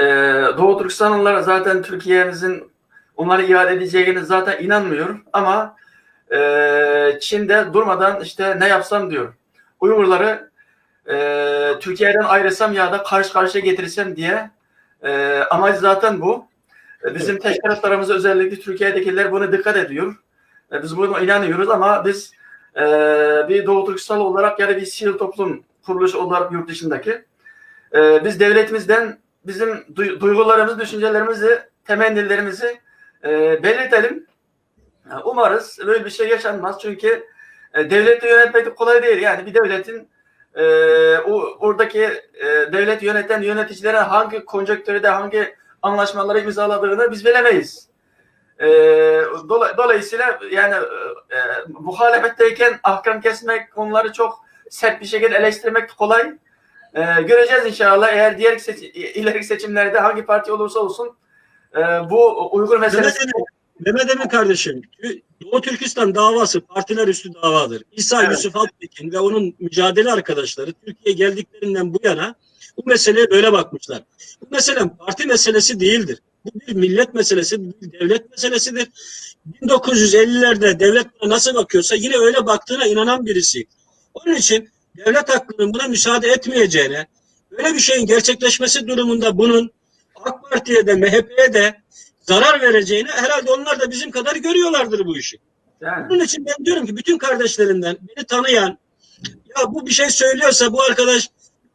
Doğu Türkistanlılar zaten Türkiye'mizin onları iade edeceğine zaten inanmıyorum ama Çin'de durmadan işte ne yapsam diyor. Uygurları Türkiye'den ayrılsam ya da karşı karşıya getirsem diye amaç zaten bu. Bizim teşkilatlarımız özellikle Türkiye'dekiler buna dikkat ediyor. Biz buna inanıyoruz ama biz bir Doğu Türkistanlı olarak yani bir sivil toplum kuruluşu olarak yurt dışındaki biz devletimizden bizim duygularımızı, düşüncelerimizi, temennilerimizi belirtelim. Umarız böyle bir şey yaşanmaz. Çünkü devleti yönetmek kolay değil. Yani bir devletin oradaki devlet yöneten yöneticilere hangi konjonktürde hangi anlaşmaları imzaladığını biz bilemeyiz. Dolayısıyla yani muhalefetteyken ahkam kesmek, onları çok sert bir şekilde eleştirmek kolay. Göreceğiz inşallah. Eğer diğer ileriki seçimlerde hangi parti olursa olsun bu Uygur meselesi... Mehmet Emin kardeşim, Doğu Türkistan davası partiler üstü davadır. İsa Evet. Yusuf Altekin ve onun mücadele arkadaşları Türkiye'ye geldiklerinden bu yana bu meseleye böyle bakmışlar. Bu mesele parti meselesi değildir. Bu bir millet meselesi, bir devlet meselesidir. 1950'lerde devlet nasıl bakıyorsa yine öyle baktığına inanan birisi. Onun için devlet hakkının buna müsaade etmeyeceğine, öyle bir şeyin gerçekleşmesi durumunda bunun AK Parti'ye de MHP'ye de zarar vereceğini herhalde onlar da bizim kadar görüyorlardır bu işi. Yani. Bunun için ben diyorum ki bütün kardeşlerimden beni tanıyan, ya bu bir şey söylüyorsa bu arkadaş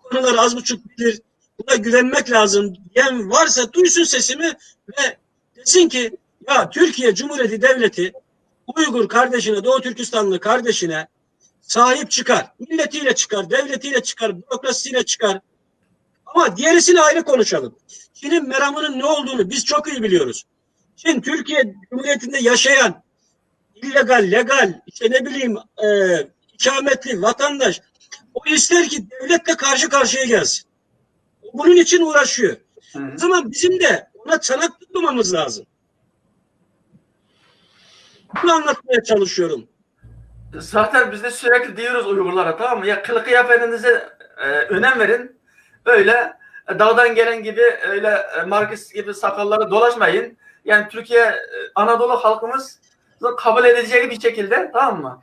bu konuları az buçuk bilir, buna güvenmek lazım diyen varsa duysun sesimi ve desin ki ya Türkiye Cumhuriyeti Devleti Uygur kardeşine, Doğu Türkistanlı kardeşine sahip çıkar. Milletiyle çıkar, devletiyle çıkar, bürokrasisiyle çıkar. Ama diğerisini ayrı konuşalım. Çin'in meramının ne olduğunu biz çok iyi biliyoruz. Çin Türkiye Cumhuriyeti'nde yaşayan illegal, legal, işte ne bileyim ikametli vatandaş o ister ki devletle karşı karşıya gelsin. Bunun için uğraşıyor. O zaman bizim de ona çanak tutmamamız lazım. Bunu anlatmaya çalışıyorum. Zaten biz de sürekli diyoruz Uygurlara, tamam mı? Ya kılık kıyafetinize önem verin. Öyle dağdan gelen gibi öyle Marksist gibi sakalları dolaşmayın. Yani Türkiye Anadolu halkımız kabul edeceği bir şekilde, tamam mı?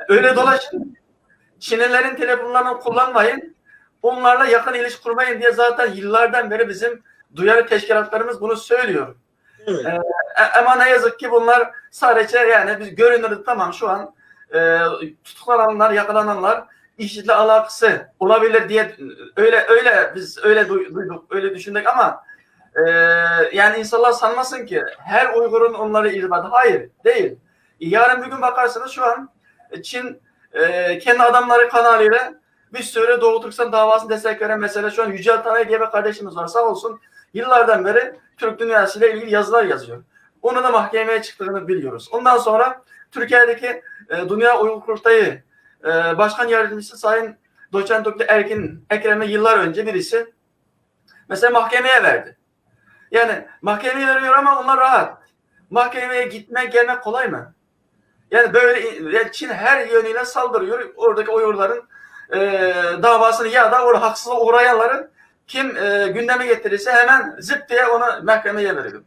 Öyle dolaşın. Çinlilerin telefonlarını kullanmayın. Onlarla yakın ilişki kurmayın diye zaten yıllardan beri bizim duyarı teşkilatlarımız bunu söylüyor. Evet. Ama ne yazık ki bunlar sadece yani biz görünürüz, tamam şu an tutuklananlar, yakalananlar IŞİD'le alakası olabilir diye öyle biz öyle duyduk, öyle düşündük ama yani insanlar sanmasın ki her Uygur'un onları irtibatı. Hayır, değil. Yarın bir gün bakarsanız şu an Çin kendi adamları kanalıyla bir sürü Doğu Türkistan davasını destek veren mesela şu an Yücel Tanay diye bir kardeşimiz var, sağ olsun. Yıllardan beri Türk dünyasıyla ilgili yazılar yazıyor. Onu da mahkemeye çıktığını biliyoruz. Ondan sonra Türkiye'deki Dünya Uygur Kurultayı Başkan Yardımcısı Sayın Doçent Doktor Erkin Ekrem'e yıllar önce birisi mesela mahkemeye verdi. Yani mahkemeye veriyor ama onlar rahat. Mahkemeye gitmek gelmek kolay mı? Yani böyle yani Çin her yönüyle saldırıyor. Oradaki Uygurların davasını ya da orada haksızlığa uğrayanların kim gündeme getirirse hemen zıp diye onu mahkemeye verelim.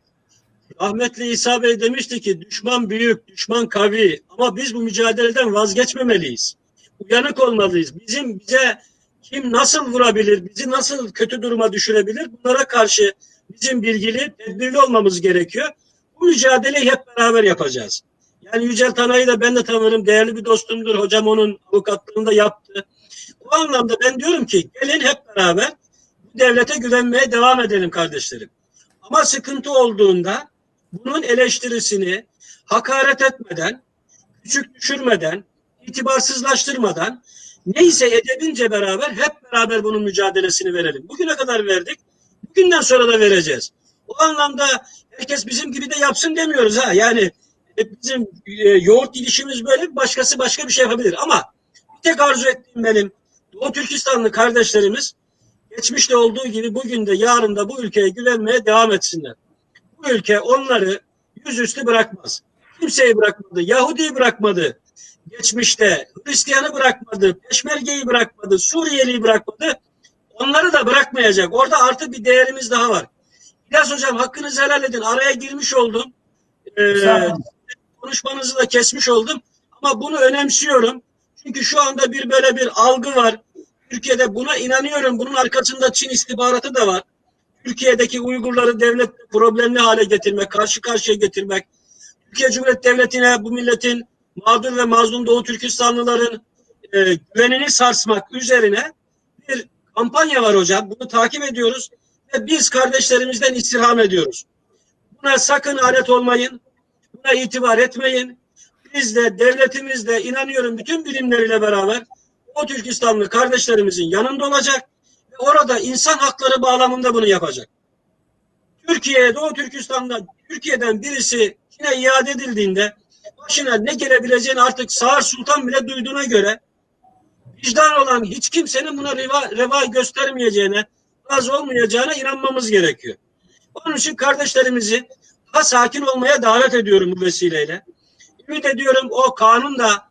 Rahmetli İsa Bey demişti ki düşman büyük, düşman kavi ama biz bu mücadeleden vazgeçmemeliyiz. Uyanık olmalıyız. Bize kim nasıl vurabilir, bizi nasıl kötü duruma düşürebilir bunlara karşı bizim bilgili, tedbirli olmamız gerekiyor. Bu mücadeleyi hep beraber yapacağız. Yani Yücel Tanay'ı da ben de tanırım, değerli bir dostumdur. Hocam onun avukatlığını da yaptı. O anlamda ben diyorum ki gelin hep beraber bu devlete güvenmeye devam edelim kardeşlerim. Ama sıkıntı olduğunda bunun eleştirisini hakaret etmeden, küçük düşürmeden, itibarsızlaştırmadan neyse edebince beraber hep beraber bunun mücadelesini verelim. Bugüne kadar verdik, bugünden sonra da vereceğiz. O anlamda herkes bizim gibi de yapsın demiyoruz ha. Yani bizim yoğurt gidişimiz böyle, başkası başka bir şey yapabilir. Ama bir tek arzu ettiğim benim Doğu Türkistanlı kardeşlerimiz geçmişte olduğu gibi bugün de yarın da bu ülkeye güvenmeye devam etsinler. Bu ülke onları yüzüstü bırakmaz. Kimseyi bırakmadı. Yahudi'yi bırakmadı. Geçmişte Hristiyan'ı bırakmadı. Peşmerge'yi bırakmadı. Suriyeli'yi bırakmadı. Onları da bırakmayacak. Orada artı bir değerimiz daha var. İlyas Hocam hakkınızı helal edin. Araya girmiş oldum. Konuşmanızı da kesmiş oldum. Ama bunu önemsiyorum. Çünkü şu anda böyle bir algı var. Türkiye'de buna inanıyorum. Bunun arkasında Çin istihbaratı da var. Türkiye'deki Uygurları devlet problemli hale getirmek, karşı karşıya getirmek, Türkiye Cumhuriyeti Devleti'ne bu milletin mağdur ve mazlum Doğu Türkistanlıların güvenini sarsmak üzerine bir kampanya var hocam. Bunu takip ediyoruz ve biz kardeşlerimizden istirham ediyoruz. Buna sakın alet olmayın, buna itibar etmeyin. Biz de devletimiz de inanıyorum bütün bilimleriyle beraber o Türkistanlı kardeşlerimizin yanında olacak ve orada insan hakları bağlamında bunu yapacak. Türkiye'ye, Doğu Türkistan'da Türkiye'den birisi Çin'e iade edildiğinde başına ne gelebileceğini artık Sağır Sultan bile duyduğuna göre vicdan olan hiç kimsenin buna reva göstermeyeceğine, razı olmayacağına inanmamız gerekiyor. Onun için kardeşlerimizi daha sakin olmaya davet ediyorum bu vesileyle. Ümit ediyorum o kanun da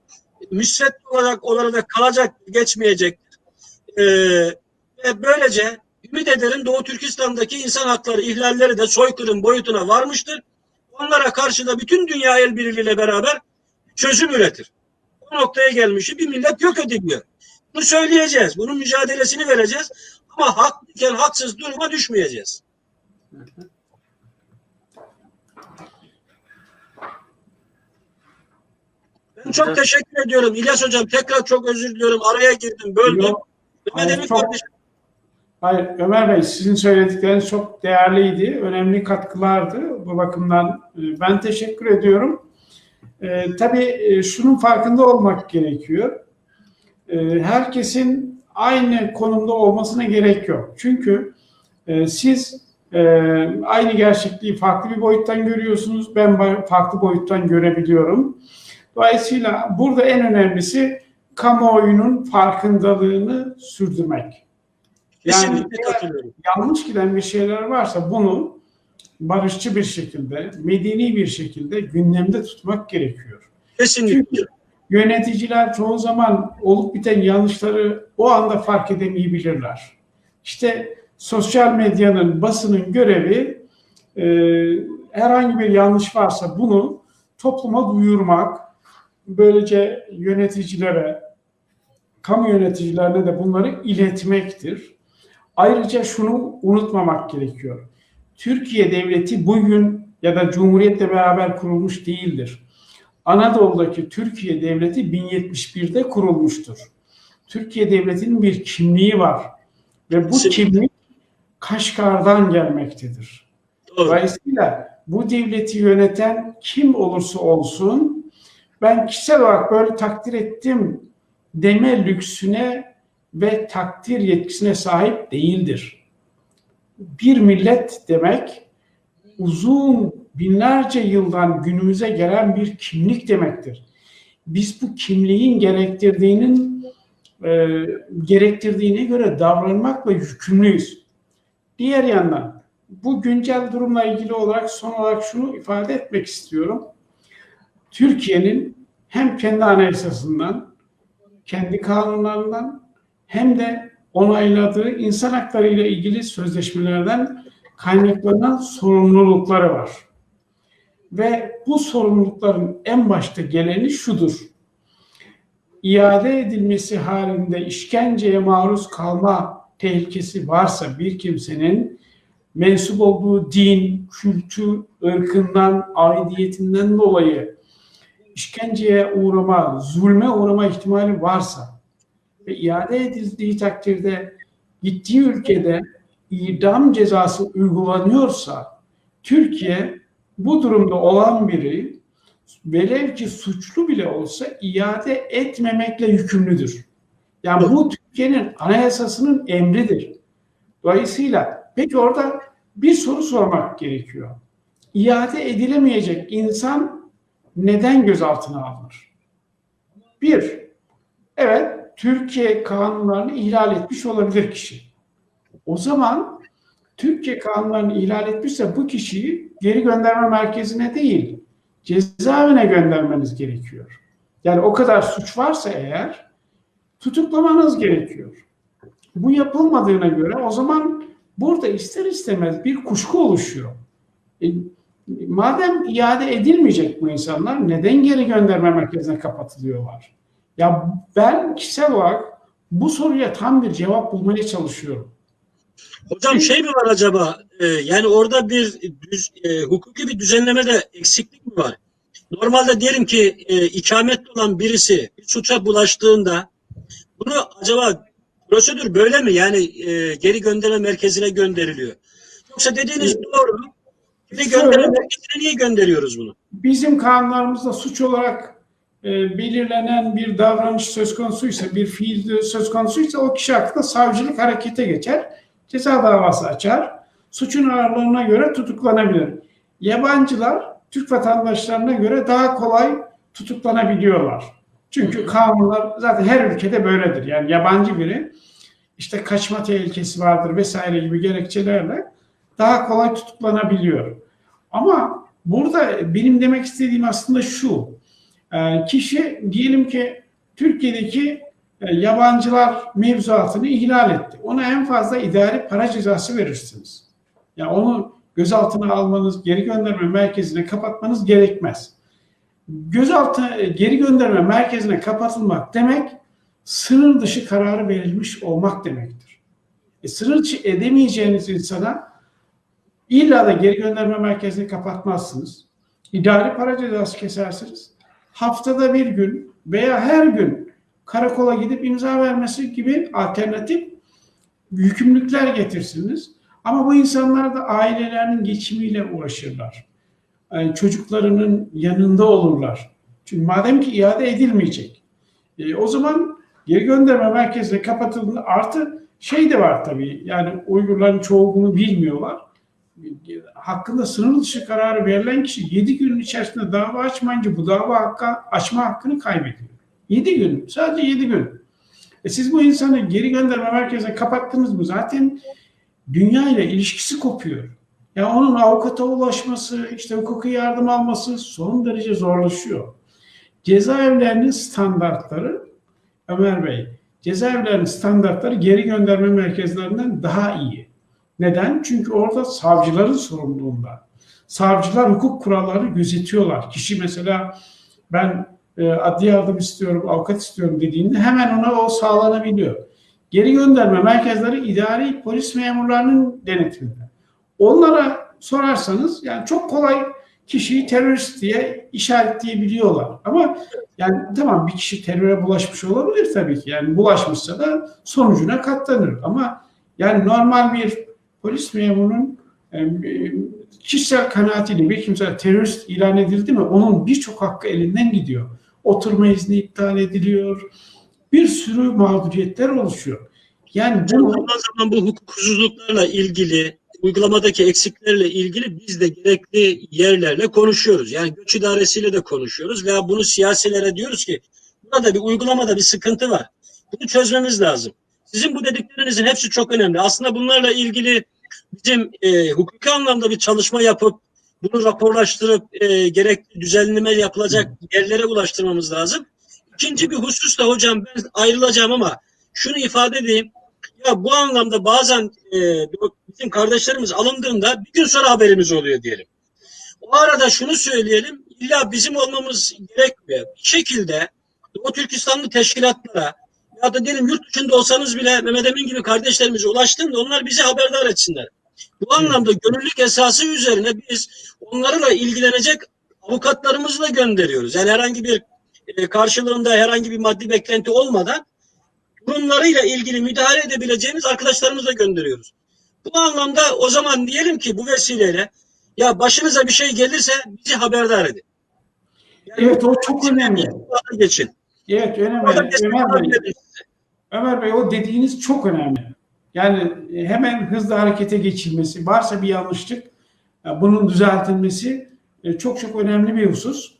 müsveddet olarak kalacak, geçmeyecektir. Ve böylece ümit ederim Doğu Türkistan'daki insan hakları ihlalleri de soykırım boyutuna varmıştır. Onlara karşı da bütün dünya el birliğiyle beraber çözüm üretir. O noktaya gelmişi bir millet yok ediliyor. Bunu söyleyeceğiz. Bunun mücadelesini vereceğiz. Ama haklıyken haksız duruma düşmeyeceğiz. Ben çok teşekkür ediyorum. İlyas Hocam tekrar çok özür diliyorum. Araya girdim, böldüm. Yok, Mehmet Emin kardeşim. hayır, Ömer Bey, sizin söyledikleriniz çok değerliydi. Önemli katkılardı. Bu bakımdan ben teşekkür ediyorum. Tabii şunun farkında olmak gerekiyor. Herkesin aynı konumda olmasına gerek yok. Çünkü siz aynı gerçekliği farklı bir boyuttan görüyorsunuz. Ben farklı boyuttan görebiliyorum. Dolayısıyla burada en önemlisi kamuoyunun farkındalığını sürdürmek. Yani Kesinlikle katılıyorum. yanlış giden bir şeyler varsa bunu barışçı bir şekilde, medeni bir şekilde gündemde tutmak gerekiyor. Kesinlikle. Çünkü yöneticiler çoğu zaman olup biten yanlışları o anda fark edemeyebilirler. İşte sosyal medyanın, basının görevi herhangi bir yanlış varsa bunu topluma duyurmak, böylece yöneticilere, kamu yöneticilerine de bunları iletmektir. Ayrıca şunu unutmamak gerekiyor. Türkiye Devleti bugün ya da Cumhuriyet'le beraber kurulmuş değildir. Anadolu'daki Türkiye Devleti 1071'de kurulmuştur. Türkiye Devleti'nin bir kimliği var ve bu kimlik Kaşgar'dan gelmektedir. Doğru. Dolayısıyla bu devleti yöneten kim olursa olsun ben kişisel olarak böyle takdir ettim deme lüksüne ve takdir yetkisine sahip değildir. Bir millet demek uzun binlerce yıldan günümüze gelen bir kimlik demektir. Biz bu kimliğin gerektirdiğine göre davranmakla yükümlüyüz. Diğer yandan bu güncel durumla ilgili olarak son olarak şunu ifade etmek istiyorum. Türkiye'nin hem kendi anayasasından, kendi kanunlarından hem de onayladığı insan hakları ile ilgili sözleşmelerden kaynaklanan sorumlulukları var. Ve bu sorumlulukların en başta geleni şudur. İade edilmesi halinde işkenceye maruz kalma tehlikesi varsa bir kimsenin mensup olduğu din, kültür, ırkından, aidiyetinden dolayı işkenceye uğrama, zulme uğrama ihtimali varsa ve iade edildiği takdirde gittiği ülkede idam cezası uygulanıyorsa Türkiye bu durumda olan biri velev ki suçlu bile olsa iade etmemekle yükümlüdür. Yani bu Türkiye'nin anayasasının emridir. Dolayısıyla peki orada bir soru sormak gerekiyor. İade edilemeyecek insan neden gözaltına alınır? Bir, evet Türkiye kanunlarını ihlal etmiş olabilir kişi. O zaman Türkiye kanunlarını ihlal etmişse bu kişiyi geri gönderme merkezine değil, cezaevine göndermeniz gerekiyor. Yani o kadar suç varsa eğer tutuklamanız gerekiyor. Bu yapılmadığına göre o zaman burada ister istemez bir kuşku oluşuyor. Madem iade edilmeyecek bu insanlar neden geri gönderme merkezine kapatılıyorlar? Ya ben kişisel olarak bu soruya tam bir cevap bulmaya çalışıyorum. Hocam şey mi var acaba? Yani orada bir hukuki bir düzenlemede eksiklik mi var? Normalde diyelim ki ikametli olan birisi bir suça bulaştığında bunu acaba prosedür böyle mi? Yani geri gönderme merkezine gönderiliyor. Yoksa dediğiniz doğru. Geri gönderme merkezine niye gönderiyoruz bunu? Bizim kanunlarımızda suç olarak belirlenen bir davranış söz konusuysa, bir fiil söz konusuysa o kişi hakkında savcılık harekete geçer. Ceza davası açar. Suçun ağırlığına göre tutuklanabilir. Yabancılar Türk vatandaşlarına göre daha kolay tutuklanabiliyorlar. Çünkü kanunlar zaten her ülkede böyledir. Yani yabancı biri işte kaçma tehlikesi vardır vesaire gibi gerekçelerle daha kolay tutuklanabiliyor. Ama burada benim demek istediğim aslında şu. Kişi diyelim ki Türkiye'deki yabancılar mevzuatını ihlal etti. Ona en fazla idari para cezası verirsiniz. Yani onu gözaltına almanız, geri gönderme merkezine kapatmanız gerekmez. Geri gönderme merkezine kapatılmak demek sınır dışı kararı verilmiş olmak demektir. Sınır dışı edemeyeceğiniz insana illa da geri gönderme merkezini kapatmazsınız. İdari para cezası kesersiniz. haftada bir gün veya her gün karakola gidip imza vermesi gibi alternatif yükümlülükler getirsiniz. Ama bu insanlar da ailelerinin geçimiyle uğraşırlar. Yani çocuklarının yanında olurlar. Çünkü madem ki iade edilmeyecek. O zaman geri gönderme merkezleri kapatıldığında artı şey de var tabii. Yani Uygurların çoğu bunu bilmiyorlar. Hakkında sınır dışı kararı verilen kişi 7 günün içerisinde dava açmayınca bu dava açma hakkını kaybediyor. 7 gün, sadece 7 gün. Siz bu insanı geri gönderme merkezine kapattınız mı zaten dünya ile ilişkisi kopuyor. Yani onun avukata ulaşması, işte hukuki yardım alması son derece zorlaşıyor. Cezaevlerinin standartları, Ömer Bey, cezaevlerinin standartları geri gönderme merkezlerinden daha iyi. Neden? Çünkü orada savcıların sorumluluğunda. Savcılar hukuk kurallarını gözetiyorlar. Kişi mesela ben adli yardım istiyorum, avukat istiyorum dediğinde hemen ona o sağlanabiliyor. Geri gönderme merkezleri idari polis memurlarının denetiminde. Onlara sorarsanız yani çok kolay kişiyi terörist diye işaretleyebiliyorlar. Ama yani tamam bir kişi teröre bulaşmış olabilir tabii ki. Yani bulaşmışsa da sonucuna katlanır. Ama yani normal bir polis memurunun kişisel kanaatiyle bir kimse terörist ilan edildi mi onun birçok hakkı elinden gidiyor. Oturma izni iptal ediliyor. Bir sürü mağduriyetler oluşuyor. Yani zaman zaman bu hukuksuzluklarla ilgili, uygulamadaki eksiklerle ilgili biz de gerekli yerlerle konuşuyoruz. Yani göç idaresiyle de konuşuyoruz veya bunu siyasilere diyoruz ki burada bir uygulamada bir sıkıntı var. Bunu çözmemiz lazım. Sizin bu dediklerinizin hepsi çok önemli. Aslında bunlarla ilgili bizim hukuki anlamda bir çalışma yapıp bunu raporlaştırıp gerekli düzenleme yapılacak yerlere ulaştırmamız lazım. İkinci bir husus da hocam ben ayrılacağım ama şunu ifade edeyim. Ya bu anlamda bazen bizim kardeşlerimiz alındığında bir gün sonra haberimiz oluyor diyelim. O arada şunu söyleyelim. İlla bizim olmamız gerekmiyor. Bir şekilde Doğu Türkistanlı teşkilatlara ya da diyelim yurt dışında olsanız bile Mehmet Emin gibi kardeşlerimize ulaştığında onlar bizi haberdar etsinler. Bu anlamda gönüllülük esası üzerine biz onlarla ilgilenecek avukatlarımızı da gönderiyoruz. Yani herhangi bir karşılığında herhangi bir maddi beklenti olmadan durumlarıyla ilgili müdahale edebileceğimiz arkadaşlarımızı da gönderiyoruz. Bu anlamda o zaman diyelim ki bu vesileyle ya başınıza bir şey gelirse bizi haberdar edin. Yani evet o çok önemli. Geçin. Evet önemli. Ömer Bey o dediğiniz çok önemli. Yani hemen hızlı harekete geçilmesi, varsa bir yanlışlık bunun düzeltilmesi çok çok önemli bir husus.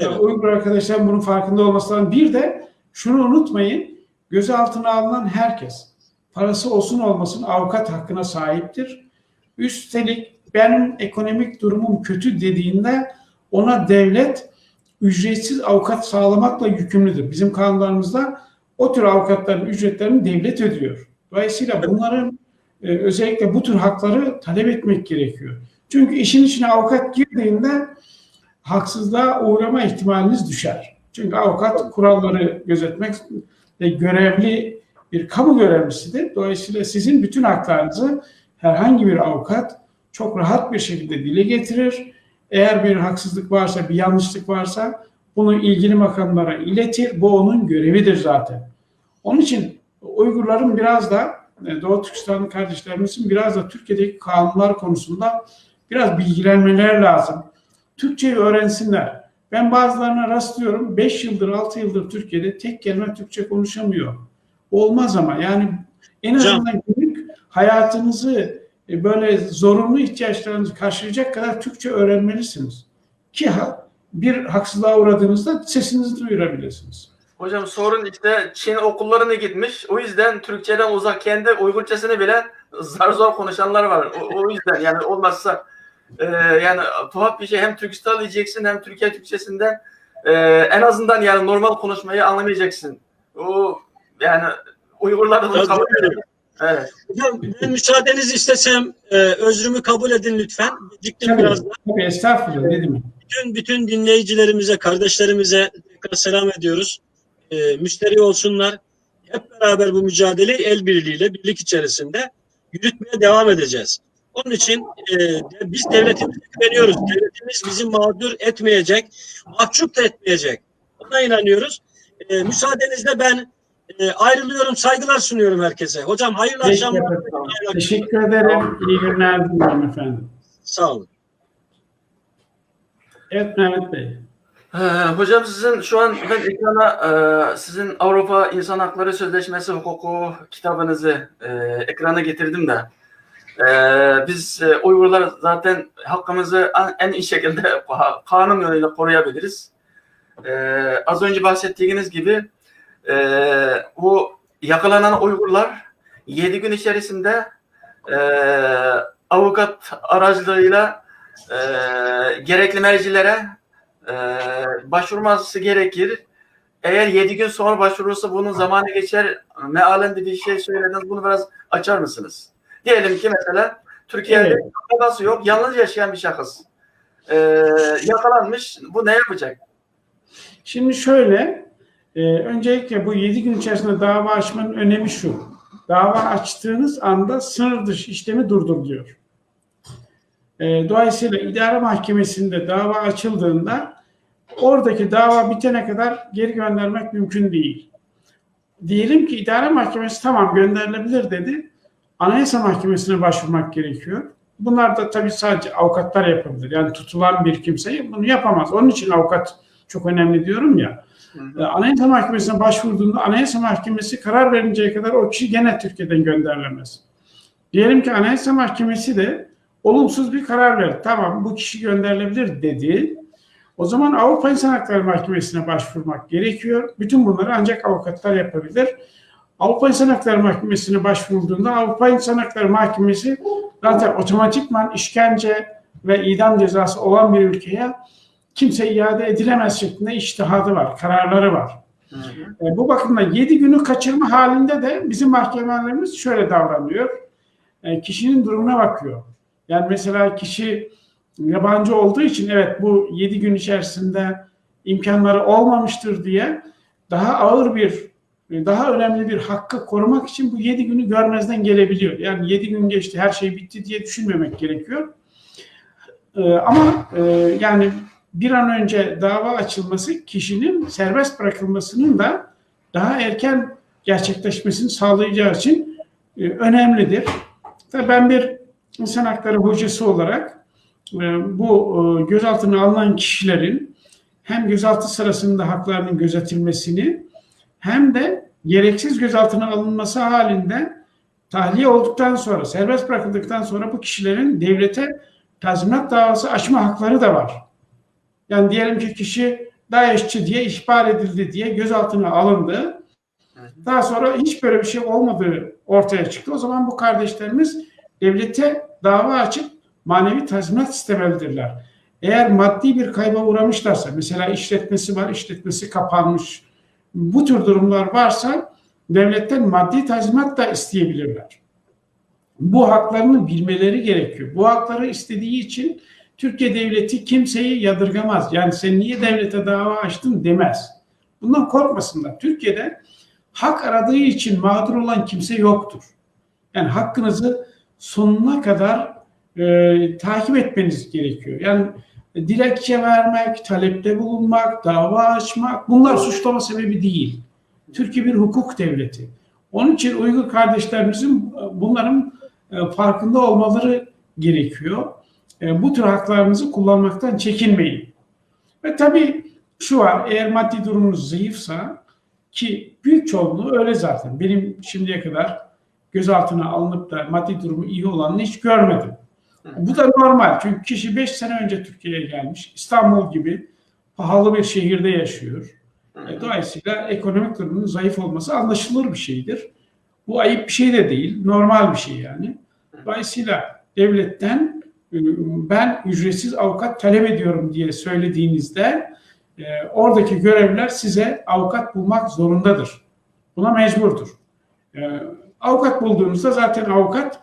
Evet. Uygur arkadaşlar bunun farkında olması lazım. Bir de şunu unutmayın, gözaltına alınan herkes parası olsun olmasın avukat hakkına sahiptir. Üstelik benim ekonomik durumum kötü dediğinde ona devlet ücretsiz avukat sağlamakla yükümlüdür. Bizim kanunlarımızda o tür avukatların ücretlerini devlet ödüyor. Dolayısıyla bunların özellikle bu tür hakları talep etmek gerekiyor. Çünkü işin içine avukat girdiğinde haksızlığa uğrama ihtimaliniz düşer. Çünkü avukat kuralları gözetmek görevli bir kamu görevlisidir. Dolayısıyla sizin bütün haklarınızı herhangi bir avukat çok rahat bir şekilde dile getirir. Eğer bir haksızlık varsa, bir yanlışlık varsa bunu ilgili makamlara iletir. Bu onun görevidir zaten. Onun için Uygurların biraz da Doğu Türkistanlı kardeşlerimizin biraz da Türkiye'deki kanunlar konusunda biraz bilgilenmeler lazım. Türkçeyi öğrensinler. Ben bazılarına rastlıyorum 5 yıldır 6 yıldır Türkiye'de tek kelime Türkçe konuşamıyor. Olmaz ama yani en azından günlük hayatınızı böyle zorunlu ihtiyaçlarınızı karşılayacak kadar Türkçe öğrenmelisiniz. Ki bir haksızlığa uğradığınızda sesinizi duyurabilirsiniz. Hocam sorun işte Çin okullarına gitmiş. O yüzden Türkçeden uzak kendi Uygurcasını bile zar zor konuşanlar var. O yüzden yani olmazsa yani tuhaf bir şey hem Türkistan diyeceksin hem Türkiye Türkçesinden en azından yani normal konuşmayı anlamayacaksın. O yani Uygurlar da kabul ediyor. Evet. Hocam ben müsaadenizi istesem özrümü kabul edin lütfen. Tabii, biraz da. Tabii estağfurullah ne demek. Bütün dinleyicilerimize, kardeşlerimize tekrar selam ediyoruz. Müşteri olsunlar. Hep beraber bu mücadeleyi el birliğiyle, birlik içerisinde yürütmeye devam edeceğiz. Onun için biz devletimize güveniyoruz. Devletimiz bizi mağdur etmeyecek, mahcup da etmeyecek. Ona inanıyoruz. Müsaadenizle ben ayrılıyorum. Saygılar sunuyorum herkese. Hocam hayırlı Peki akşamlar. efendim. Teşekkür ederim. İyi günler diliyorum efendim. Sağ olun. Evet Mehmet Bey. Hocam sizin şu an ben ekrana sizin Avrupa İnsan Hakları Sözleşmesi hukuku kitabınızı ekrana getirdim de biz Uygurlar zaten hakkımızı en iyi şekilde kanun yoluyla koruyabiliriz. Az önce bahsettiğiniz gibi bu yakalanan Uygurlar 7 gün içerisinde avukat aracılığıyla gerekli mercilere başvurması gerekir. Eğer 7 gün sonra başvurursa bunun zamanı geçer. Mealen bir şey söylediniz. Bunu biraz açar mısınız? Diyelim ki mesela Türkiye'de Evet. babası yok. Yalnız yaşayan bir şahıs. Yakalanmış. Bu ne yapacak? Şimdi şöyle, öncelikle bu 7 gün içerisinde dava açmanın önemi şu. Dava açtığınız anda sınır dışı işlemi durduruluyor. Dolayısıyla idare mahkemesinde dava açıldığında oradaki dava bitene kadar geri göndermek mümkün değil. Diyelim ki idare mahkemesi tamam gönderilebilir dedi. Anayasa Mahkemesi'ne başvurmak gerekiyor. Bunlar da tabii sadece avukatlar yapabilir. Yani tutulan bir kimse bunu yapamaz. Onun için avukat çok önemli diyorum ya. Anayasa Mahkemesi'ne başvurduğunda Anayasa Mahkemesi karar verinceye kadar o kişi gene Türkiye'den gönderilemez. Diyelim ki Anayasa Mahkemesi de olumsuz bir karar verdi. Tamam bu kişi gönderilebilir dedi. O zaman Avrupa İnsan Hakları Mahkemesi'ne başvurmak gerekiyor. Bütün bunları ancak avukatlar yapabilir. Avrupa İnsan Hakları Mahkemesi'ne başvurulduğunda Avrupa İnsan Hakları Mahkemesi zaten otomatikman işkence ve idam cezası olan bir ülkeye kimse iade edilemez şeklinde içtihadı var, kararları var. Bu bakımdan 7 günü kaçırma halinde de bizim mahkemelerimiz şöyle davranıyor. Kişinin durumuna bakıyor. Yani mesela kişi yabancı olduğu için evet bu 7 gün içerisinde imkanları olmamıştır diye daha önemli bir hakkı korumak için bu 7 günü görmezden gelebiliyor. Yani 7 gün geçti her şey bitti diye düşünmemek gerekiyor. Ama yani bir an önce dava açılması kişinin serbest bırakılmasının da daha erken gerçekleşmesini sağlayacağı için önemlidir. Tabii ben bir insan hakları hocası olarak bu gözaltına alınan kişilerin hem gözaltı sırasında haklarının gözetilmesini hem de gereksiz gözaltına alınması halinde tahliye olduktan sonra, serbest bırakıldıktan sonra bu kişilerin devlete tazminat davası açma hakları da var. Yani diyelim ki kişi DAEŞ'çi diye ihbar edildi diye gözaltına alındı. Daha sonra hiç böyle bir şey olmadığı ortaya çıktı. O zaman bu kardeşlerimiz devlete dava açıp manevi tazminat istemelidirler. Eğer maddi bir kayba uğramışlarsa, mesela işletmesi var, işletmesi kapanmış, bu tür durumlar varsa devletten maddi tazminat da isteyebilirler. Bu haklarını bilmeleri gerekiyor. Bu hakları istediği için Türkiye devleti kimseyi yadırgamaz. Yani sen niye devlete dava açtın demez. Bundan korkmasınlar. Türkiye'de hak aradığı için mağdur olan kimse yoktur. Yani hakkınızı sonuna kadar takip etmeniz gerekiyor. Yani dilekçe vermek, talepte bulunmak, dava açmak bunlar suçlama sebebi değil. Türkiye bir hukuk devleti. Onun için Uygur kardeşlerimizin bunların farkında olmaları gerekiyor. Bu tür haklarınızı kullanmaktan çekinmeyin. Ve tabii şu var, eğer maddi durumunuz zayıfsa ki büyük çoğunluğu öyle zaten. Benim şimdiye kadar gözaltına alınıp da maddi durumu iyi olanını hiç görmedim. Bu da normal. Çünkü kişi 5 sene önce Türkiye'ye gelmiş. İstanbul gibi pahalı bir şehirde yaşıyor. Dolayısıyla ekonomik durumunun zayıf olması anlaşılır bir şeydir. Bu ayıp bir şey de değil. Normal bir şey yani. Dolayısıyla devletten ben ücretsiz avukat talep ediyorum diye söylediğinizde oradaki görevliler size avukat bulmak zorundadır. Buna mecburdur. Avukat bulduğunuzda zaten avukat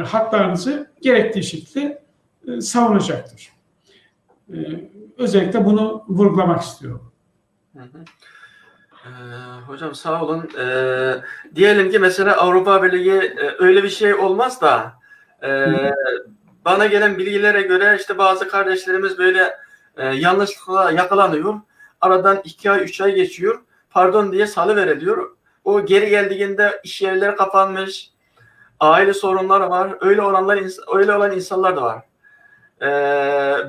haklarınızı gerektiği şekilde savunacaktır. Özellikle bunu vurgulamak istiyorum. Hocam sağ olun. Diyelim ki mesela Avrupa Birliği öyle bir şey olmaz da bana gelen bilgilere göre işte bazı kardeşlerimiz böyle yanlışlıkla yakalanıyor. Aradan 2 ay 3 ay geçiyor. Pardon diye salıveriliyor. O geri geldiğinde iş yerleri kapanmış. Aile sorunları var. Öyle olan insanlar da var.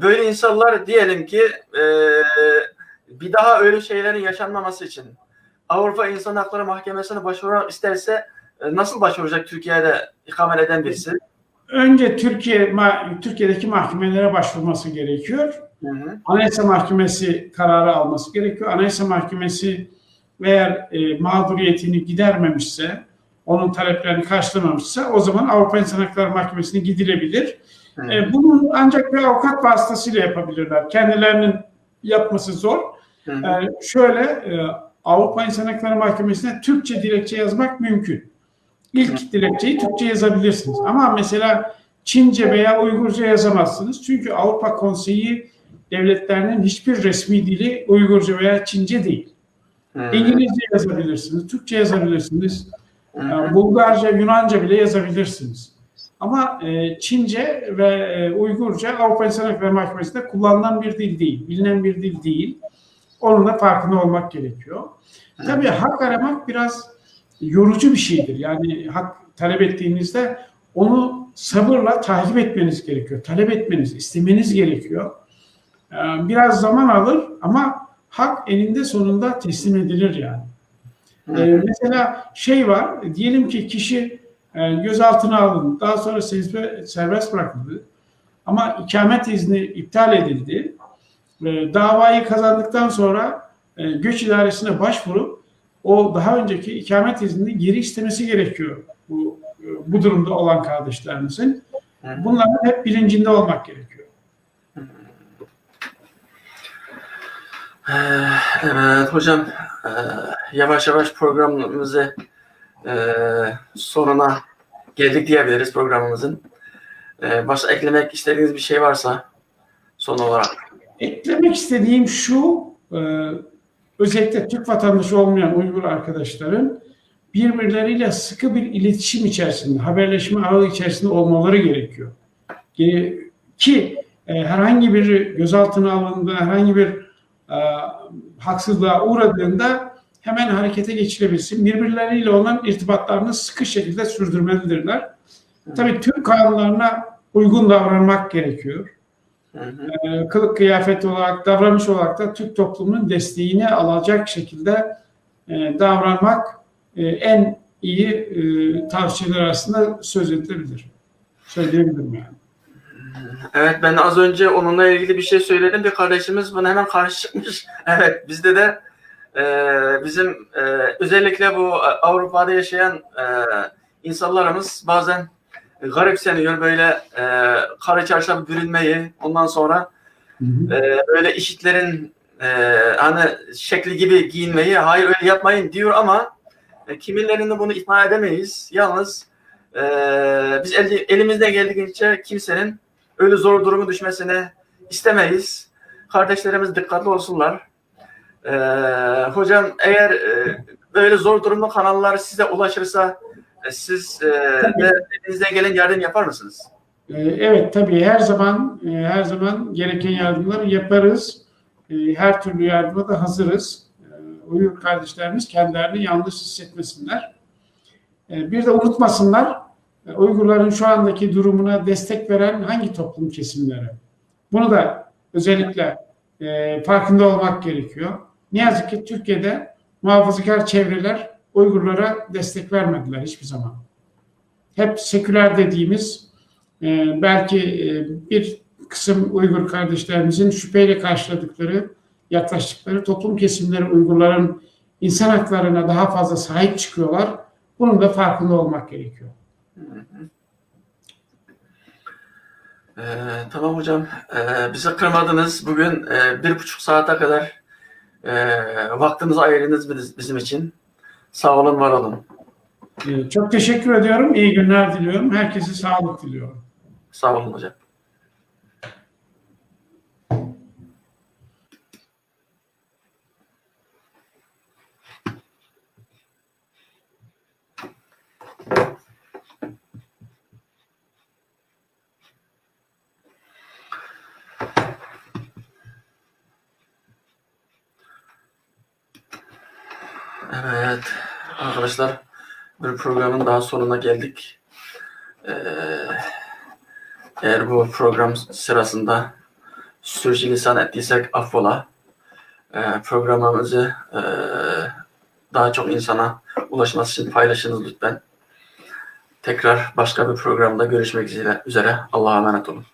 Böyle insanlar diyelim ki bir daha öyle şeylerin yaşanmaması için Avrupa İnsan Hakları Mahkemesi'ne başvurmak isterse nasıl başvuracak Türkiye'de ikamet eden birisi? Önce Türkiye'deki mahkemelere başvurması gerekiyor. Hı hı. Anayasa Mahkemesi kararı alması gerekiyor. Anayasa Mahkemesi eğer mağduriyetini gidermemişse, onun taleplerini karşılamamışsa o zaman Avrupa İnsan Hakları Mahkemesi'ne gidilebilir. Bunun ancak bir avukat vasıtasıyla yapabilirler. Kendilerinin yapması zor. Avrupa İnsan Hakları Mahkemesi'ne Türkçe dilekçe yazmak mümkün. İlk dilekçeyi Türkçe yazabilirsiniz. Ama mesela Çince veya Uygurca yazamazsınız. Çünkü Avrupa Konseyi devletlerinin hiçbir resmi dili Uygurca veya Çince değil. İngilizce yazabilirsiniz, Türkçe yazabilirsiniz, Bulgarca, Yunanca bile yazabilirsiniz. Ama Çince ve Uygurca Avrupa İnsan Hakları Mahkemesi'nde kullanılan bir dil değil, bilinen bir dil değil. Onun da farkında olmak gerekiyor. Tabii hak aramak biraz yorucu bir şeydir. Yani hak talep ettiğinizde onu sabırla takip etmeniz gerekiyor. Talep etmeniz, istemeniz gerekiyor. Biraz zaman alır ama hak eninde sonunda teslim edilir yani. Mesela var, diyelim ki kişi gözaltına alındı, daha sonra serbest bırakıldı ama ikamet izni iptal edildi. Davayı kazandıktan sonra göç idaresine başvurup o daha önceki ikamet iznini geri istemesi gerekiyor bu durumda olan kardeşlerimizin. Bunların hep bilincinde olmak gerekiyor. Evet hocam, yavaş yavaş programımızı sonuna geldik diyebiliriz programımızın. Başka eklemek istediğiniz bir şey varsa son olarak. Eklemek istediğim şu, özellikle Türk vatandaşı olmayan Uygur arkadaşların birbirleriyle sıkı bir iletişim içerisinde, haberleşme ağı içerisinde olmaları gerekiyor. Ki herhangi bir gözaltına alındığında, herhangi bir haksızlığa uğradığında hemen harekete geçirebilsin. Birbirleriyle olan irtibatlarını sıkı şekilde sürdürmelidirler. Tabii Türk kanunlarına uygun davranmak gerekiyor. Kılık kıyafet olarak, davranış olarak da Türk toplumunun desteğini alacak şekilde davranmak en iyi tavsiyeler arasında söyleyebilirim yani. Evet, ben az önce onunla ilgili bir şey söyledim. Bir kardeşimiz bana hemen karşı çıkmış. Evet, bizde de bizim özellikle bu Avrupa'da yaşayan insanlarımız bazen garipseniyor böyle kara çarşaf bürünmeyi, ondan sonra böyle IŞİD'lerin hani şekli gibi giyinmeyi, hayır öyle yapmayın diyor ama kimilerinde bunu ikna edemeyiz. Yalnız biz elimizden geldiğince kimsenin öyle zor durumu düşmesini istemeyiz. Kardeşlerimiz dikkatli olsunlar. Hocam eğer böyle zor durumlu kanallar size ulaşırsa siz de elinizden gelen yardım yapar mısınız? Evet tabii her zaman gereken yardımları yaparız. Her türlü yardıma da hazırız. Uygur kardeşlerimiz kendilerini yalnız hissetmesinler. Bir de unutmasınlar, Uygurların şu andaki durumuna destek veren hangi toplum kesimleri? Bunu da özellikle farkında olmak gerekiyor. Ne yazık ki Türkiye'de muhafazakar çevreler Uygurlara destek vermediler hiçbir zaman. Hep seküler dediğimiz belki bir kısım Uygur kardeşlerimizin şüpheyle karşıladıkları, yaklaştıkları toplum kesimleri Uygurların insan haklarına daha fazla sahip çıkıyorlar. Bunun da farkında olmak gerekiyor. Tamam hocam. Bizi kırmadınız. Bugün 1,5 saate kadar vaktinizi ayırdınız bizim için. Sağ olun, var olun. Çok teşekkür ediyorum. İyi günler diliyorum. Herkese sağlık diliyorum. Sağ olun hocam. arkadaşlar, bir programın daha sonuna geldik. Eğer bu program sırasında sürçülisan ettiysek affola. Programımızı daha çok insana ulaşması için paylaşınız lütfen. Tekrar başka bir programda görüşmek üzere. Allah'a emanet olun.